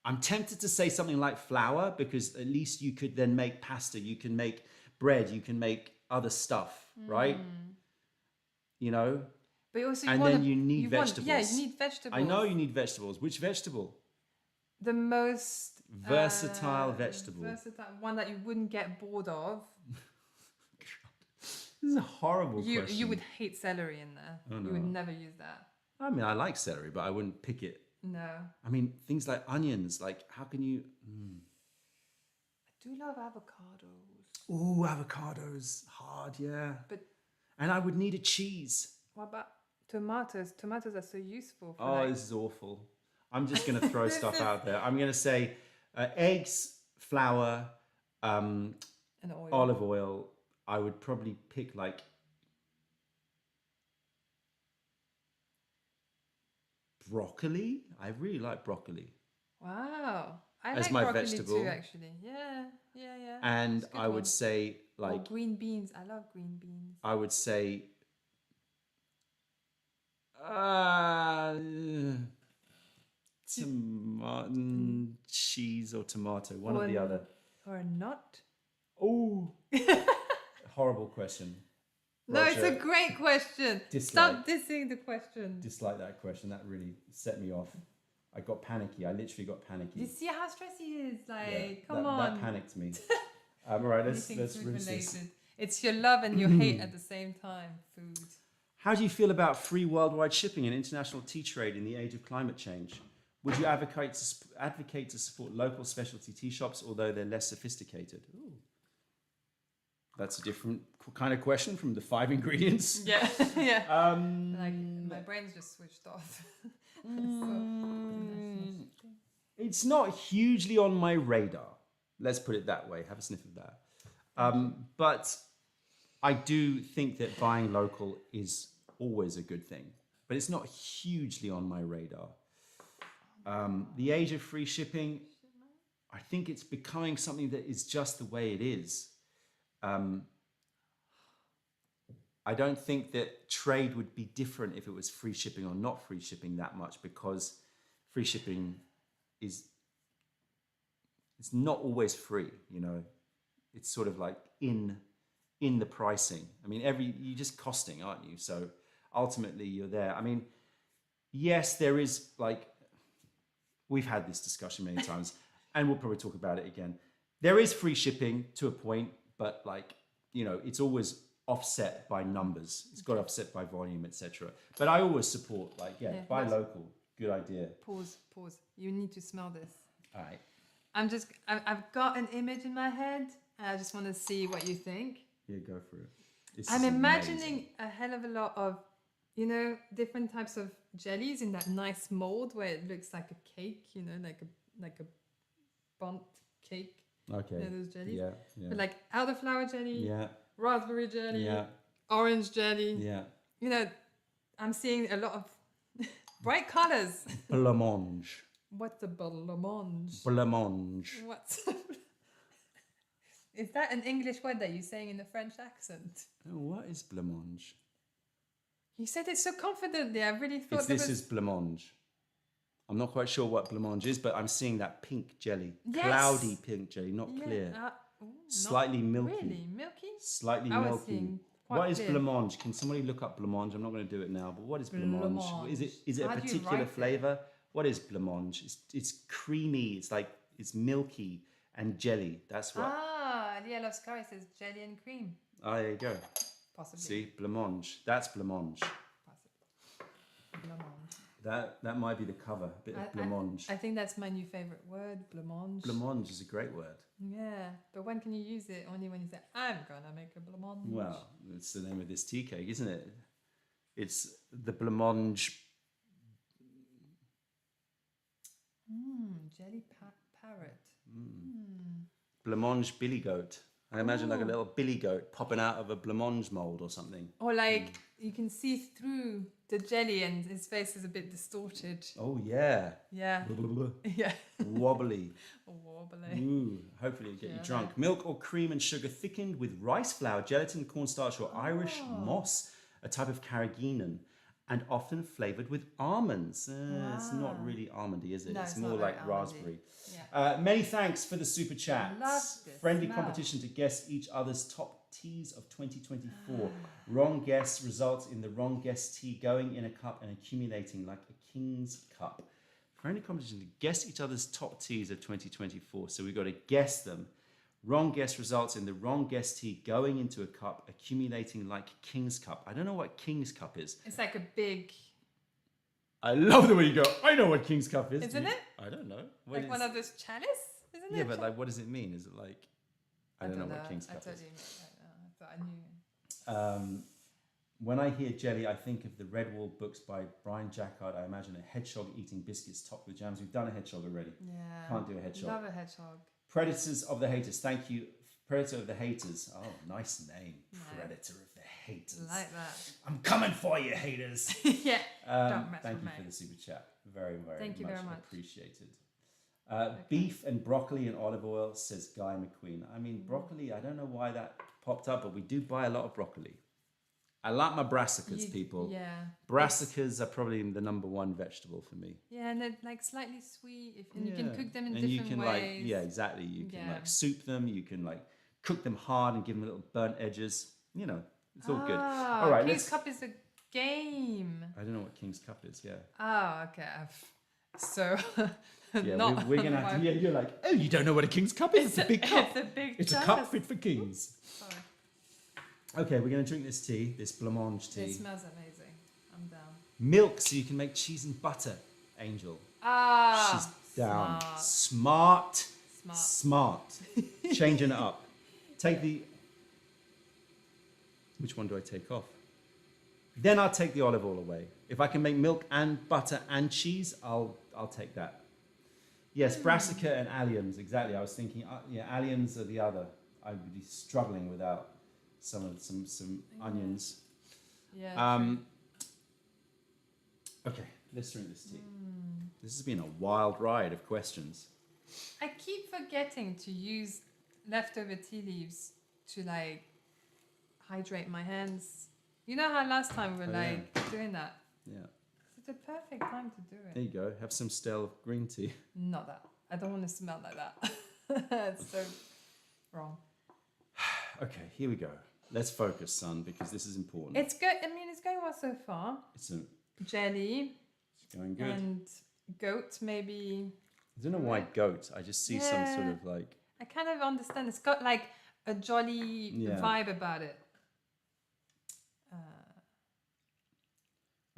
I'm tempted to say something like flour because at least you could then make pasta. You can make bread. You can make other stuff, right? You know? But also you need vegetables. You need vegetables. I know you need vegetables. Which vegetable? The most versatile vegetable. Versatile one that you wouldn't get bored of. This is a horrible question. You would hate celery in there. Oh, no. You would never use that. I mean, I like celery, but I wouldn't pick it. No. I mean, things like onions. How can you? I do love avocados. Ooh, avocados. Hard, yeah. And I would need a cheese. What about tomatoes? Tomatoes are so useful. This is awful. I'm just going to throw stuff out there. I'm going to say eggs, flour, and oil. olive oil. I would probably pick broccoli. I really like broccoli. Wow. I as like my broccoli vegetable too, actually. Yeah. And I would say green beans. I love green beans. I would say tomato, cheese or tomato, one or the other. Or a nut. Oh, horrible question. No, Roger, it's a great question. Stop dissing the question. Dislike that question. That really set me off. I got panicky. I literally got panicky. You see how stressed he is? Come on. That panicked me. All right, let's rinse this. It's your love and your hate at the same time. Food. How do you feel about free worldwide shipping and international tea trade in the age of climate change? Would you advocate to support local specialty tea shops, although they're less sophisticated? Ooh. That's a different kind of question from the 5 ingredients. Yeah, yeah. My brain's just switched off. It's not hugely on my radar. Let's put it that way. Have a sniff of that. But I do think that buying local is always a good thing. But it's not hugely on my radar. The age of free shipping, I think it's becoming something that is just the way it is. I don't think that trade would be different if it was free shipping or not free shipping that much, because free shipping it's not always free, you know. It's sort of like in the pricing. I mean, you're just costing, aren't you? So ultimately you're there. I mean, yes, there is we've had this discussion many times and we'll probably talk about it again. There is free shipping to a point, but it's always offset by numbers. It's got offset by volume, etc. But I always support buy local. Good idea. Pause. You need to smell this. All right. I've got an image in my head and I just want to see what you think. Yeah, go for it. I'm imagining a hell of a lot of, different types of jellies in that nice mold where it looks like a cake, like a bundt cake. Okay. Those jellies. Yeah. But elderflower jelly. Yeah. Raspberry jelly. Yeah. Orange jelly. Yeah. I'm seeing a lot of bright colors. Blancmange. What's a blancmange? Blancmange. Is that an English word that you're saying in a French accent? Oh, what is blancmange? You said it so confidently. I really thought this is blancmange. I'm not quite sure what blancmange is, but I'm seeing that pink jelly. Yes. Cloudy pink jelly, not clear. Slightly milky. Really? Milky? Slightly milky. What is blancmange? Can somebody look up blancmange? I'm not going to do it now, but what is blancmange? Is it a particular flavour? What is blancmange? It's creamy. It's milky and jelly. That's what. Leah loves curry says jelly and cream. Oh, there you go. Possibly. See, blancmange. That's blancmange. Possibly. Blancmange. That might be the cover. A bit of blancmange. I think that's my new favorite word, blancmange. Blancmange is a great word. Yeah, but when can you use it? Only when you say, I'm gonna make a blancmange. Well, it's the name of this tea cake, isn't it? It's the blancmange. Jelly parrot. Blancmange billy goat. I imagine like a little billy goat popping out of a blancmange mold or something. Or like you can see through the jelly and his face is a bit distorted. Oh yeah. Yeah. Yeah. Wobbly. Wobbly. Ooh, hopefully it'll get you drunk. Milk or cream and sugar thickened with rice flour, gelatin, cornstarch, or Irish moss, a type of carrageenan, and often flavored with almonds. It's not really almondy, is it? No, it's it's more not like very almondy. raspberry. Yeah. Many thanks for the super chat. Love this Friendly smell. competition to guess each other's top teas of 2024. Wrong guess results in the wrong guess tea going in a cup and accumulating like a king's cup. Friendly competition to guess each other's top teas of 2024. So we've got to guess them. Wrong guess results in the wrong guess tea going into a cup, accumulating like king's cup. I don't know what king's cup is. It's like a big... I love the way you go, I know what king's cup is. Isn't it? I don't know. Like one of those chalice? Isn't it? Yeah, but like, what does it mean? Is it like... I don't know what king's cup is. I thought I knew. When I hear jelly, I think of the Redwall books by Brian Jacquard. I imagine a hedgehog eating biscuits topped with jams. We've done a hedgehog already. Yeah. Can't do a hedgehog. Love a hedgehog. Predators of the Haters. Thank you. Predator of the Haters. Oh, nice name. Predator of the Haters. Like that. I'm coming for you, haters. Yeah. Don't mess Thank with you me. for the super chat. Very, very Thank you very much. appreciated. Beef and broccoli and olive oil, says Guy McQueen. I mean, broccoli, I don't know why that popped up, but we do buy a lot of broccoli. I like my brassicas, people. Yeah. Brassicas are probably the number one vegetable for me. Yeah, and they're like slightly sweet, and you can cook them in and different you can ways. yeah, exactly. You can like soup them. You can like cook them hard and give them little burnt edges. You know, it's all good. All right, King's Cup is a game. I don't know what King's Cup is. Yeah. Oh, okay. So. Yeah, we're gonna have to. Yeah, you're like, oh, you don't know what a King's Cup is? It's a big cup. It's a big. It's a cup fit for kings. Sorry. Okay, we're gonna drink this tea, this blancmange tea. It smells amazing. I'm down. Milk, so you can make cheese and butter. Angel. Ah. She's down. Smart. Changing it up. Take the. Which one do I take off? Then I'll take the olive oil away. If I can make milk and butter and cheese, I'll take that. Yes, brassica and alliums. Exactly. I was thinking. Alliums are the other. I would be struggling without some onions. Yeah. Okay, let's drink this tea. This has been a wild ride of questions. I keep forgetting to use leftover tea leaves to like hydrate my hands. You know how last time we were doing that? Yeah. It's the perfect time to do it. There you go. Have some stale green tea. Not that. I don't want to smell like that. It's so wrong. Okay, here we go. Let's focus, son, because this is important. It's good. I mean, it's going well so far. It's Jelly. It's going good. And goat, maybe. I don't know why goat. I just see some sort of like... I kind of understand. It's got like a jolly vibe about it.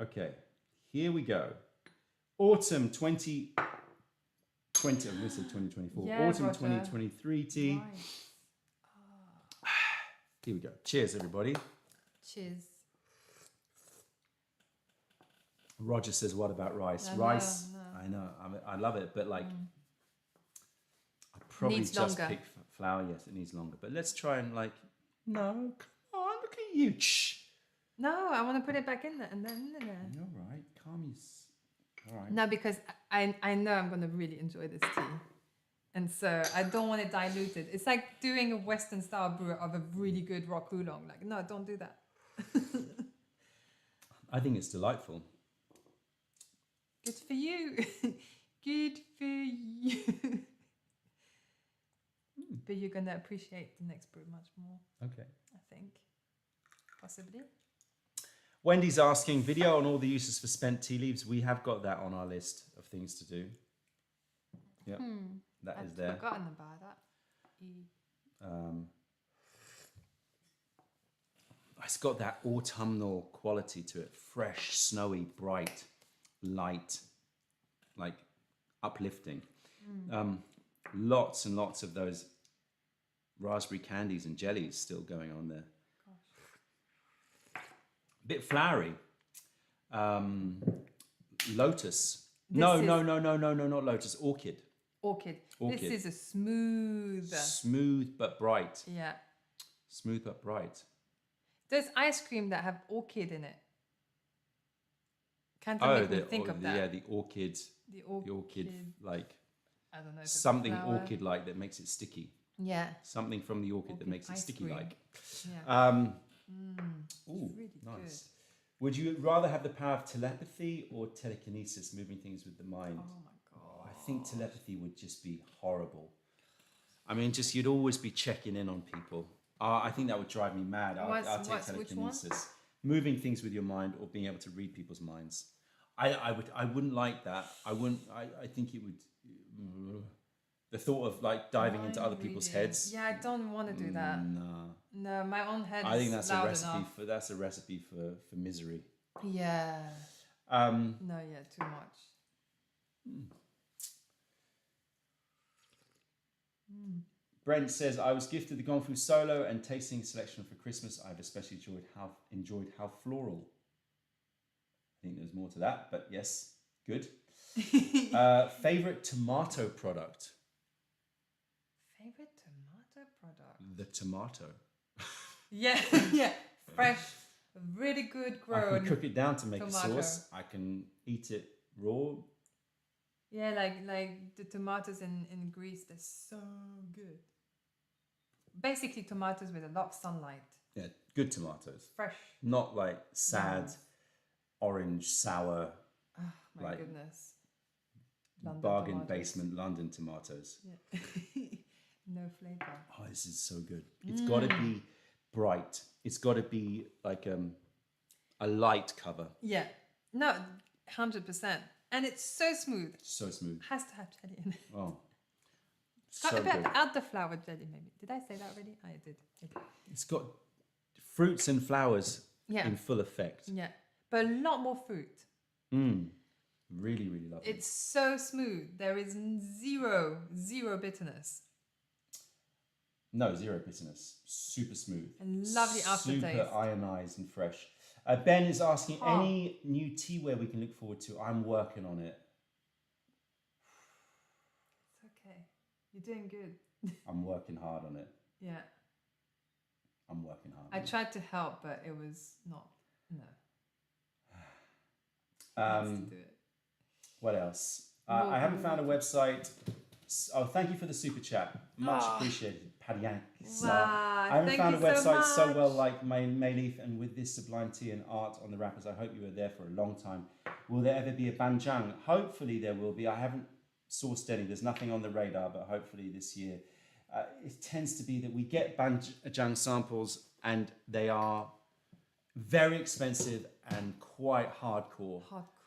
Okay, here we go. Autumn 2020. I'm going to say 2024. Yeah, Autumn Roger. 2023 tea. Right. Here we go. Cheers, everybody. Cheers. Roger says, what about rice? Rice, I know. I love it, but like... I'd probably Needs just longer. pick flour. Yes, it needs longer. But let's try and like... No, come on, look at you. Shh. No, I want to put it back in there and then in there. All right, calm you. All right. No, because I know I'm going to really enjoy this tea. And so I don't want it diluted. It's like doing a Western style brew of a really good rock oolong. Like, no, don't do that. I think it's delightful. Good for you. Good for you. But you're going to appreciate the next brew much more, Okay. I think. Possibly. Wendy's asking, video on all the uses for spent tea leaves. We have got that on our list of things to do. Yep, that is there. I've forgotten about that. It's got that autumnal quality to it. Fresh, snowy, bright, light, like uplifting. Lots and lots of those raspberry candies and jellies still going on there. Bit flowery. Lotus. No, not lotus. Orchid. Orchid. This is a smooth. Smooth but bright. Yeah. Smooth but bright. There's ice cream that have orchid in it. Can't make me think of that. Yeah, the orchid. The orchid. Like I don't know. If something orchid-like that makes it sticky. Yeah. Something from the orchid that makes it sticky-like. Yeah. Ooh, really nice. good. Would you rather have the power of telepathy or telekinesis, moving things with the mind? Oh my god. I think telepathy would just be horrible. I mean, just you'd always be checking in on people. I think that would drive me mad. I'll take telekinesis. Moving things with your mind or being able to read people's minds. I wouldn't like that. I think it would. The thought of like diving into other people's heads. Yeah, I don't want to do that. No, my own head. I think that's loud a recipe enough. for misery. Yeah. No, yeah, too much. Brent says, I was gifted the Gone Fu Solo and tasting selection for Christmas. I've especially enjoyed how floral. I think there's more to that, but yes, good. Favorite tomato product? Favorite tomato product? The tomato. Yeah, yeah. Fresh, really good grown. I can cook it down to make tomato. a sauce. I can eat it raw. Yeah, like the tomatoes in Greece, they're so good. Basically, tomatoes with a lot of sunlight. Yeah, good tomatoes. Fresh. Not like sad, orange, sour, Oh, my like goodness. bargain tomatoes. Basement London tomatoes. Yeah. No flavor. Oh, this is so good. It's got to be bright. It's got to be like a light cover. Yeah. No, 100%. And it's so smooth. So smooth. Has to have jelly in it. Oh, Got so a bit good. of elderflower jelly, maybe. Did I say that already? I did. Okay. It's got fruits and flowers Yeah. in full effect. Yeah. But a lot more fruit. Really, really lovely. It's so smooth. There is zero bitterness. No, zero bitterness. Super smooth. And lovely aftertaste. Super ionized and fresh. Ben is asking, any new teaware we can look forward to? I'm working on it. It's okay. You're doing good. I'm working hard on it. Yeah. I'm working hard. I tried to help, but it was not. No. Has to do it. What else? I haven't found a website. Oh, thank you for the super chat. Much appreciated, Paddy Yank. Wow, I haven't found a website so much. well like Mayleaf, and with this sublime tea and art on the wrappers, I hope you were there for a long time. Will there ever be a Banjang? Hopefully there will be. I haven't sourced any. There's nothing on the radar, but hopefully this year. It tends to be that we get Banjang samples and they are very expensive and quite hardcore.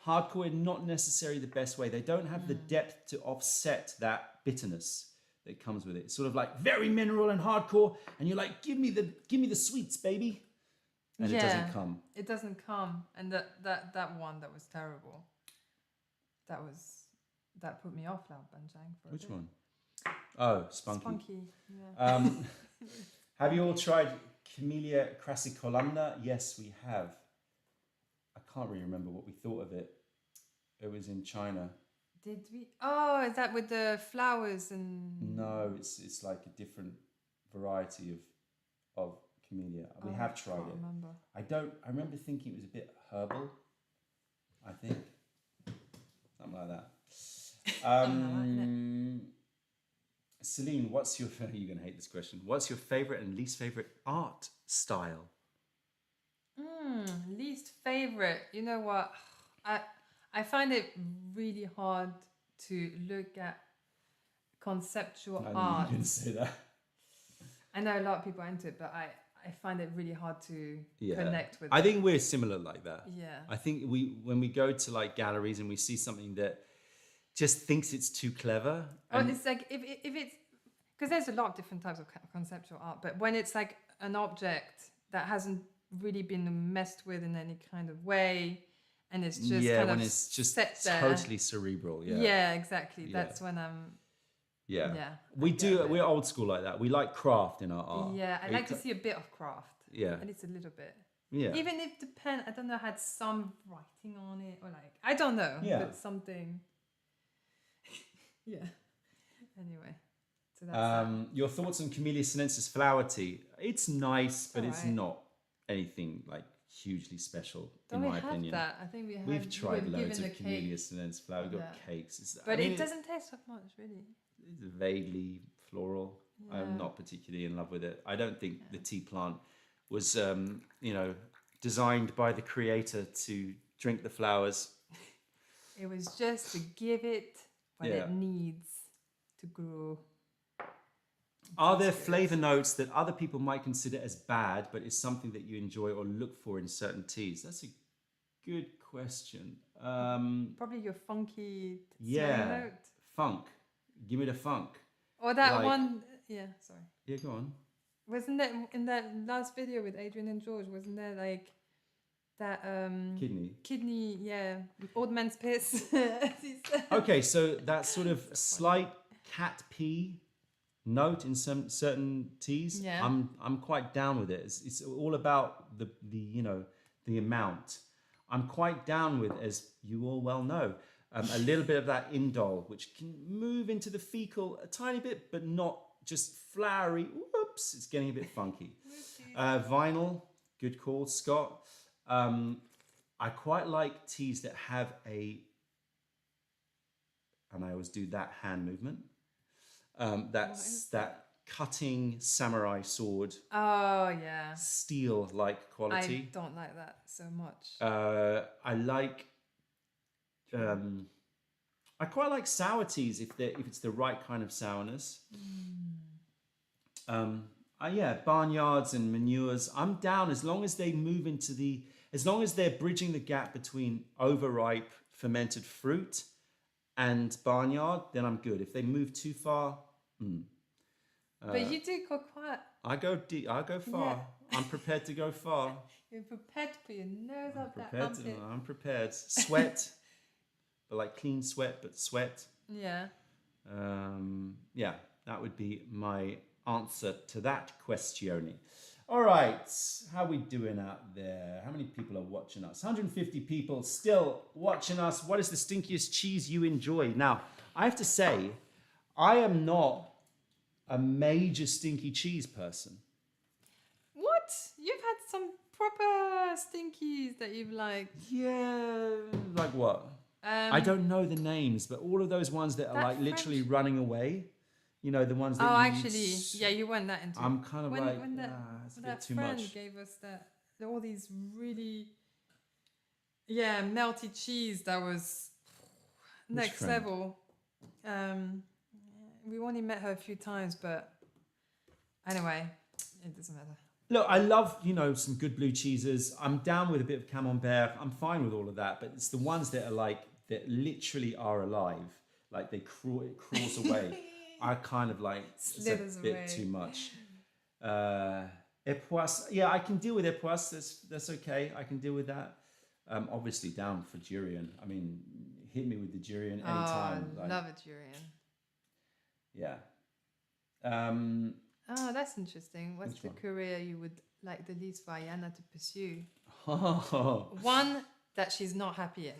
Hardcore is not necessarily the best way. They don't have the depth to offset that bitterness that comes with it. It's sort of like very mineral and hardcore, and you're like, give me the sweets, baby. And it doesn't come. It doesn't come. And that one that was terrible. That put me off now, Banjang. For a Which bit. one? Oh, Spunky. Spunky. Yeah. Have you all tried Camellia crassicolumna? Yes, we have. I can't really remember what we thought of it. It was in China. Did we? Oh, is that with the flowers and? No, it's like a different variety of camellia. We have tried it. Remember. I remember thinking it was a bit herbal. I think something like that. Celine, what's your? You're gonna hate this question. What's your favorite and least favorite art style? Least favorite. You know what? I find it really hard to look at conceptual I knew art. you were gonna say that. I know a lot of people are into it, but I find it really hard to Yeah. connect with. I think we're similar like that. Yeah. I think when we go to like galleries and we see something that just thinks it's too clever. Or And it's like if it's because there's a lot of different types of conceptual art, but when it's like an object that hasn't really been messed with in any kind of way, and it's just kind when of it's just set there. totally cerebral. Yeah. Yeah, exactly. Yeah. That's when I'm. Yeah. Yeah, We I get do. it. We're old school like that. We like craft in our art. Yeah, I like to see a bit of craft. Yeah. At least a little bit. Yeah. Even if the pen, I don't know, had some writing on it or like I don't know, Yeah. but something. Yeah. Anyway, so that's Your thoughts on Camellia sinensis flower tea? It's nice, but it's alright. not anything like hugely special don't in we my have opinion. that? I think we have. We've tried we were loads given of a Camellia cake, sinensis flower. We've got Yeah. cakes. but it doesn't taste so much, really. It's vaguely floral. Yeah. I'm not particularly in love with it. I don't think the Yeah. tea plant was, designed by the creator to drink the flowers. It was just to give it what Yeah. it needs to grow. Are there That's good. flavor notes that other people might consider as bad, but is something that you enjoy or look for in certain teas? That's a good question. Probably your funky Yeah. note. Funk. Give me the funk. Or that Like- one. Yeah, sorry. Yeah, go on. Wasn't that in that last video with Adrian and George? Wasn't there like that Kidney. Yeah, old man's piss. as he said. Okay, so that sort of slight cat pee note in some certain teas. Yeah. I'm quite down with it. It's all about the amount. I'm quite down with, as you all well know, a little bit of that indole, which can move into the fecal a tiny bit, but not just flowery. Whoops, it's getting a bit funky. Vinyl, good call, Scott. I quite like teas that have and I always do that hand movement. That's that cutting samurai sword, Oh yeah. steel-like quality. I don't like that so much. I like. I quite like sour teas if it's the right kind of sourness. Barnyards and manures. I'm down as long as they move as long as they're bridging the gap between overripe fermented fruit and barnyard, then I'm good. If they move too far, but you do go quite. I go deep. I go far. Yeah. I'm prepared to go far. You're prepared to put your nose up that armpit. I'm prepared. Sweat, but like clean sweat, but sweat. Yeah. That would be my answer to that question. All right, how we doing out there? How many people are watching us? 150 people still watching us. What is the stinkiest cheese you enjoy? Now, I have to say, I am not a major stinky cheese person. What? You've had some proper stinkies that you've liked. Yeah, like what? I don't know the names, but all of those ones that are that like literally French- running away. You know, the ones that Oh, you actually, yeah, you went that into. I'm kind of when it's a bit that too friend much. gave us all these really, melty cheese that was next friend? level. We only met her a few times, but anyway, it doesn't matter. Look, I love, some good blue cheeses. I'm down with a bit of camembert. I'm fine with all of that, but it's the ones that are that literally are alive. Like it crawls away. I kind of it's Slithers a bit away. too much. Epoisse, yeah, I can deal with epoisse. That's okay. I can deal with that. Obviously down for durian. I mean, hit me with the durian anytime. Oh, love a durian. Yeah. Oh, that's interesting. What's Which the one? career you would like the least for Ayana to pursue? Oh, One that she's not happy in.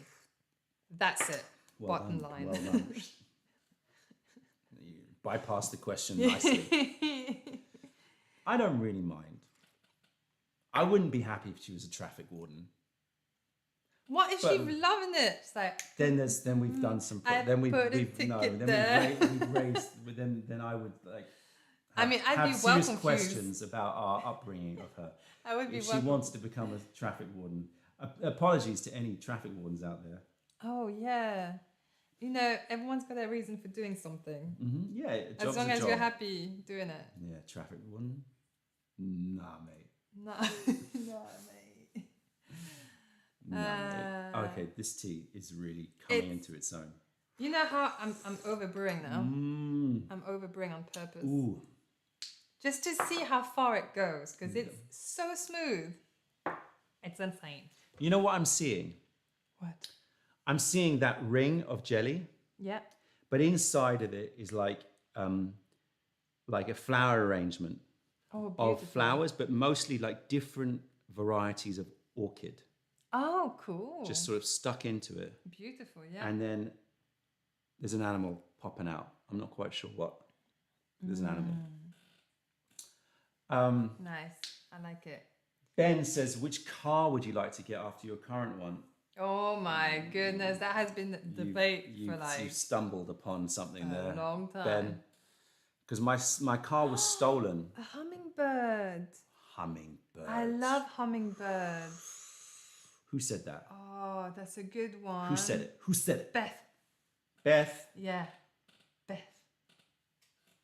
That's it. well Bottom done, line. Well done. You bypassed the question nicely. I don't really mind. I wouldn't be happy if she was a traffic warden. What if But- she's loving it? It's like, Then we've done some. I Then we've put a we've no. ticket Then there. we've raised. Then I would I mean, I'd have be well serious confused. questions about our upbringing of her. I would be If she welcome. wants to become a traffic warden, apologies to any traffic wardens out there. Oh, yeah. Everyone's got a reason for doing something. Yeah, a As job's long a as job. you're happy doing it. Yeah, traffic warden. Nah, mate. No, no, mate. No, mate. Okay, this tea is really coming into its own. You know how I'm overbrewing now? I'm overbrewing on purpose. Ooh. Just to see how far it goes, because it's so smooth. It's insane. You know what I'm seeing? What? I'm seeing that ring of jelly, Yeah. but inside of it is like a flower arrangement Oh, of beautiful. flowers, but mostly like different varieties of orchid. Oh, cool. Just sort of stuck into it. Beautiful, yeah. And then there's an animal popping out. I'm not quite sure what. There's an animal. Nice. I like it. Ben says, which car would you like to get after your current one? Oh my goodness, that has been the debate for like you've stumbled upon something there, a long time. Ben. Because my car was stolen. A hummingbird. Hummingbird. I love hummingbirds. Who said that? Oh, that's a good one. Who said it? Who said it? Beth. Beth. Yeah, Beth.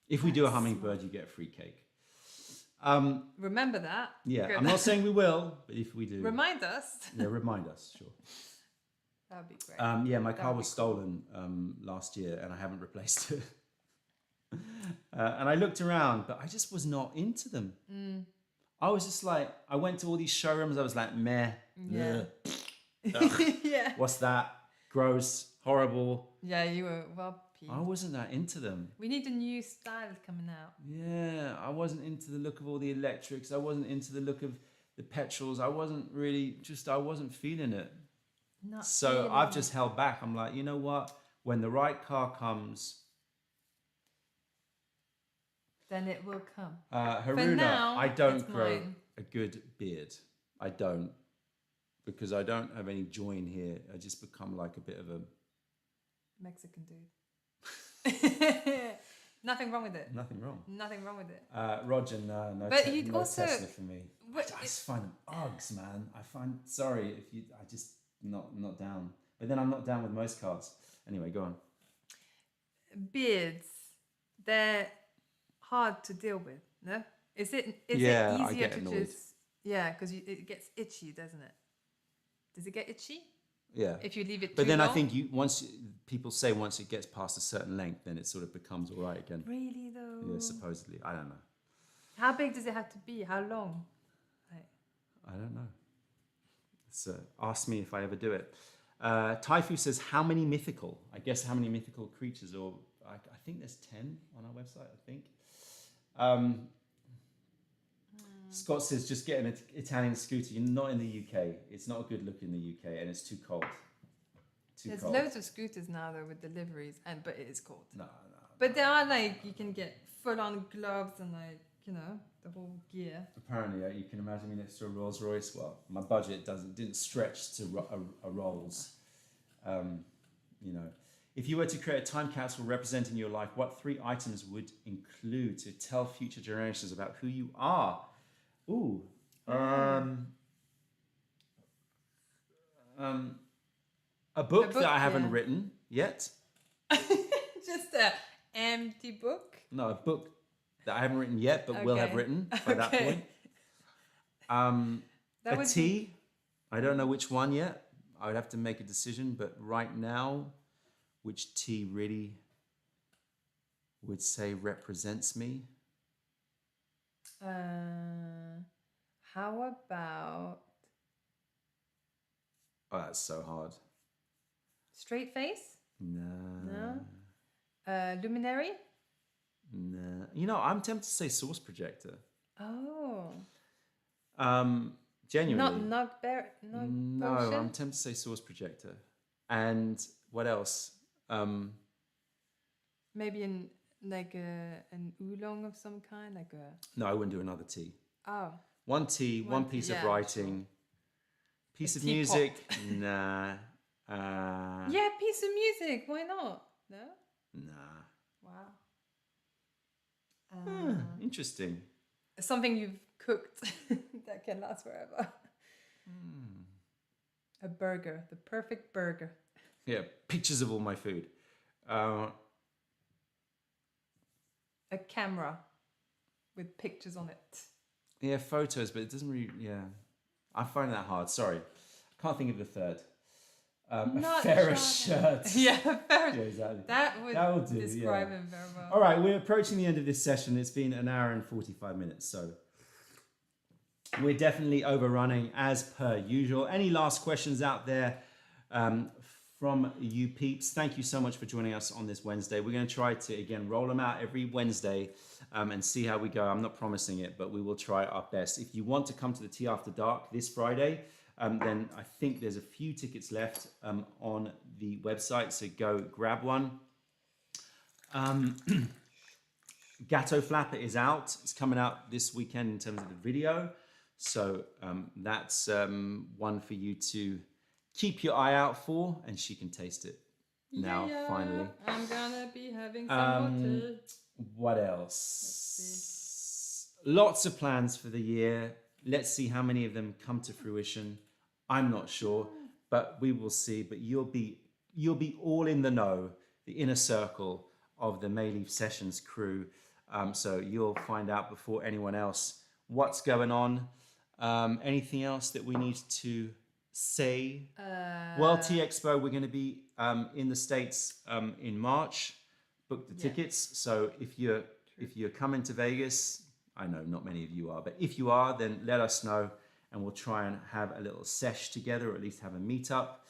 If we do a hummingbird, you get a free cake. Remember that. Yeah, Good. I'm not saying we will, but if we do, Remind us. Yeah, remind us, sure. That would be great. Yeah, my car was stolen last year, and I haven't replaced it. And I looked around, but I just was not into them. I was just like, I went to all these showrooms. I was like, meh. Yeah. Yeah. What's that? Gross, horrible. Yeah, you were well peeved. I wasn't that into them. We need a new style coming out. Yeah, I wasn't into the look of all the electrics. I wasn't into the look of the petrols. I wasn't feeling it. So I've just held back. I'm like, you know what? When the right car comes, then it will come. Haruna, now, I don't it's grow mine. a good beard. I don't. Because I don't have any joy in here. I just become like a bit of a... Mexican dude. Nothing wrong with it. Nothing wrong. Nothing wrong with it. Roger, no But you'd no also- Tesla for me. I just find them Uggs, man. I just not down. But then I'm not down with most cars. Anyway, go on. Beards, they're hard to deal with, no? Is it I easier get to annoyed. just... Yeah, because it gets itchy, doesn't it? Does it get itchy? Yeah. If you leave it But too then long? I think people say once it gets past a certain length, then it sort of becomes all right again. Really, though? Yeah, supposedly. I don't know. How big does it have to be? How long? I don't know. So ask me if I ever do it. Taifu says, how many mythical? I guess how many mythical creatures? Or I think there's 10 on our website, I think. Scott says, just get an Italian scooter. You're not in the UK. It's not a good look in the UK, and it's too cold. There's loads of scooters now, though, with deliveries, but it is cold. No. But there are, like, you can get full-on gloves and, like, you know, the whole gear. Apparently, you can imagine me next to a Rolls Royce. Well, my budget didn't stretch to a Rolls. You know, if you were to create a time capsule representing your life, what 3 items would include to tell future generations about who you are? Ooh. A book that I haven't written yet. Just an empty book? No, a book that I haven't written yet, but will have written by that point. A tea. I don't know which one yet. I would have to make a decision, but right now, which tea really would say represents me? How about... Oh, that's so hard. Straight face? No. Luminary? No. You know, I'm tempted to say source projector. Oh. Genuinely. Not No, potion? I'm tempted to say source projector. And what else? Maybe an oolong of some kind, like a... No, I wouldn't do another tea. Oh. One tea, one piece of writing, piece of music. Nah. Yeah, piece of music. Why not? No? Nah. Wow. Interesting. Something you've cooked that can last forever. A burger, the perfect burger. Yeah, pictures of all my food. A camera with pictures on it. Yeah, photos, but it doesn't really. Yeah, I find that hard. Sorry, can't think of the third. A Not Ferris Chardonnay. shirt. Yeah, Ferris. Yeah, exactly. That would That will do. describe Yeah. him very well. All right, we're approaching the end of this session. It's been an hour and 45 minutes, so we're definitely overrunning as per usual. Any last questions out there from you peeps? Thank you so much for joining us on this Wednesday. We're going to try to, again, roll them out every Wednesday and see how we go. I'm not promising it, but we will try our best. If you want to come to the Tea After Dark this Friday, then I think there's a few tickets left on the website, so go grab one. Gatto Flapper is out. It's coming out this weekend in terms of the video. So that's one for you to keep your eye out for, and she can taste it now, finally. I'm gonna be having some more tea. What else? Lots of plans for the year. Let's see how many of them come to fruition. I'm not sure, but we will see. But you'll be all in the know, the inner circle of the Mayleaf Sessions crew. So you'll find out before anyone else what's going on. Anything else that we need to say? World Tea Expo, we're going to be in the States in March. Book the tickets. So if you're coming to Vegas, I know not many of you are, but if you are, then let us know, and we'll try and have a little sesh together, or at least have a meetup.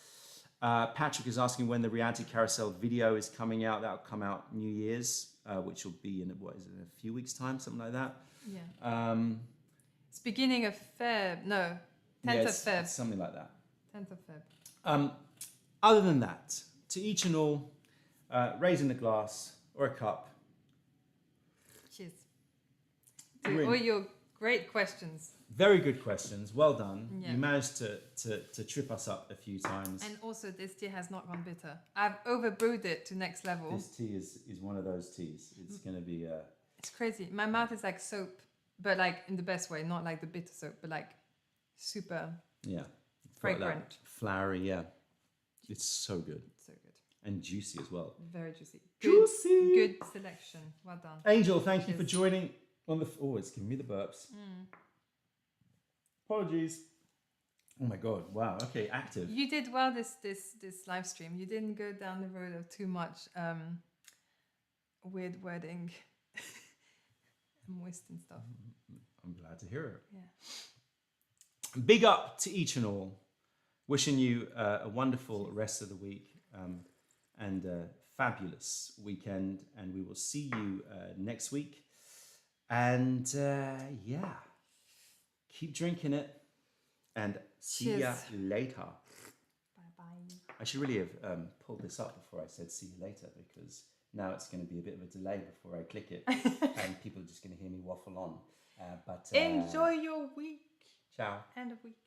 Patrick is asking when the Reality Carousel video is coming out. That'll come out New Year's, which will be in a few weeks' time, something like that. Yeah. It's beginning of Feb. No, 10th of Feb. It's something like that. 10th of Feb. Other than that, to each and all, raising a glass or a cup. Cheers. To all your great questions. Very good questions. Well done. Yeah. You managed to trip us up a few times. And also, this tea has not gone bitter. I've overbrewed it to next level. This tea is one of those teas. It's going to be... It's crazy. My mouth is like soap, but like in the best way. Not like the bitter soap, but like super fragrant. Flowery, yeah. It's so good. So good. And juicy as well. Very juicy. Juicy! Good selection. Well done. Angel, thank you for joining on the... Oh, it's giving me the burps. Apologies. Oh my God. Wow. Okay, active. You did well this live stream. You didn't go down the road of too much weird wording and moist and stuff. I'm glad to hear it. Yeah. Big up to each and all. Wishing you a wonderful rest of the week and a fabulous weekend. And we will see you next week. And keep drinking it. And see ya later. Bye-bye. I should really have pulled this up before I said see you later, because now it's going to be a bit of a delay before I click it. And people are just going to hear me waffle on. But enjoy your week. Ciao. End of week.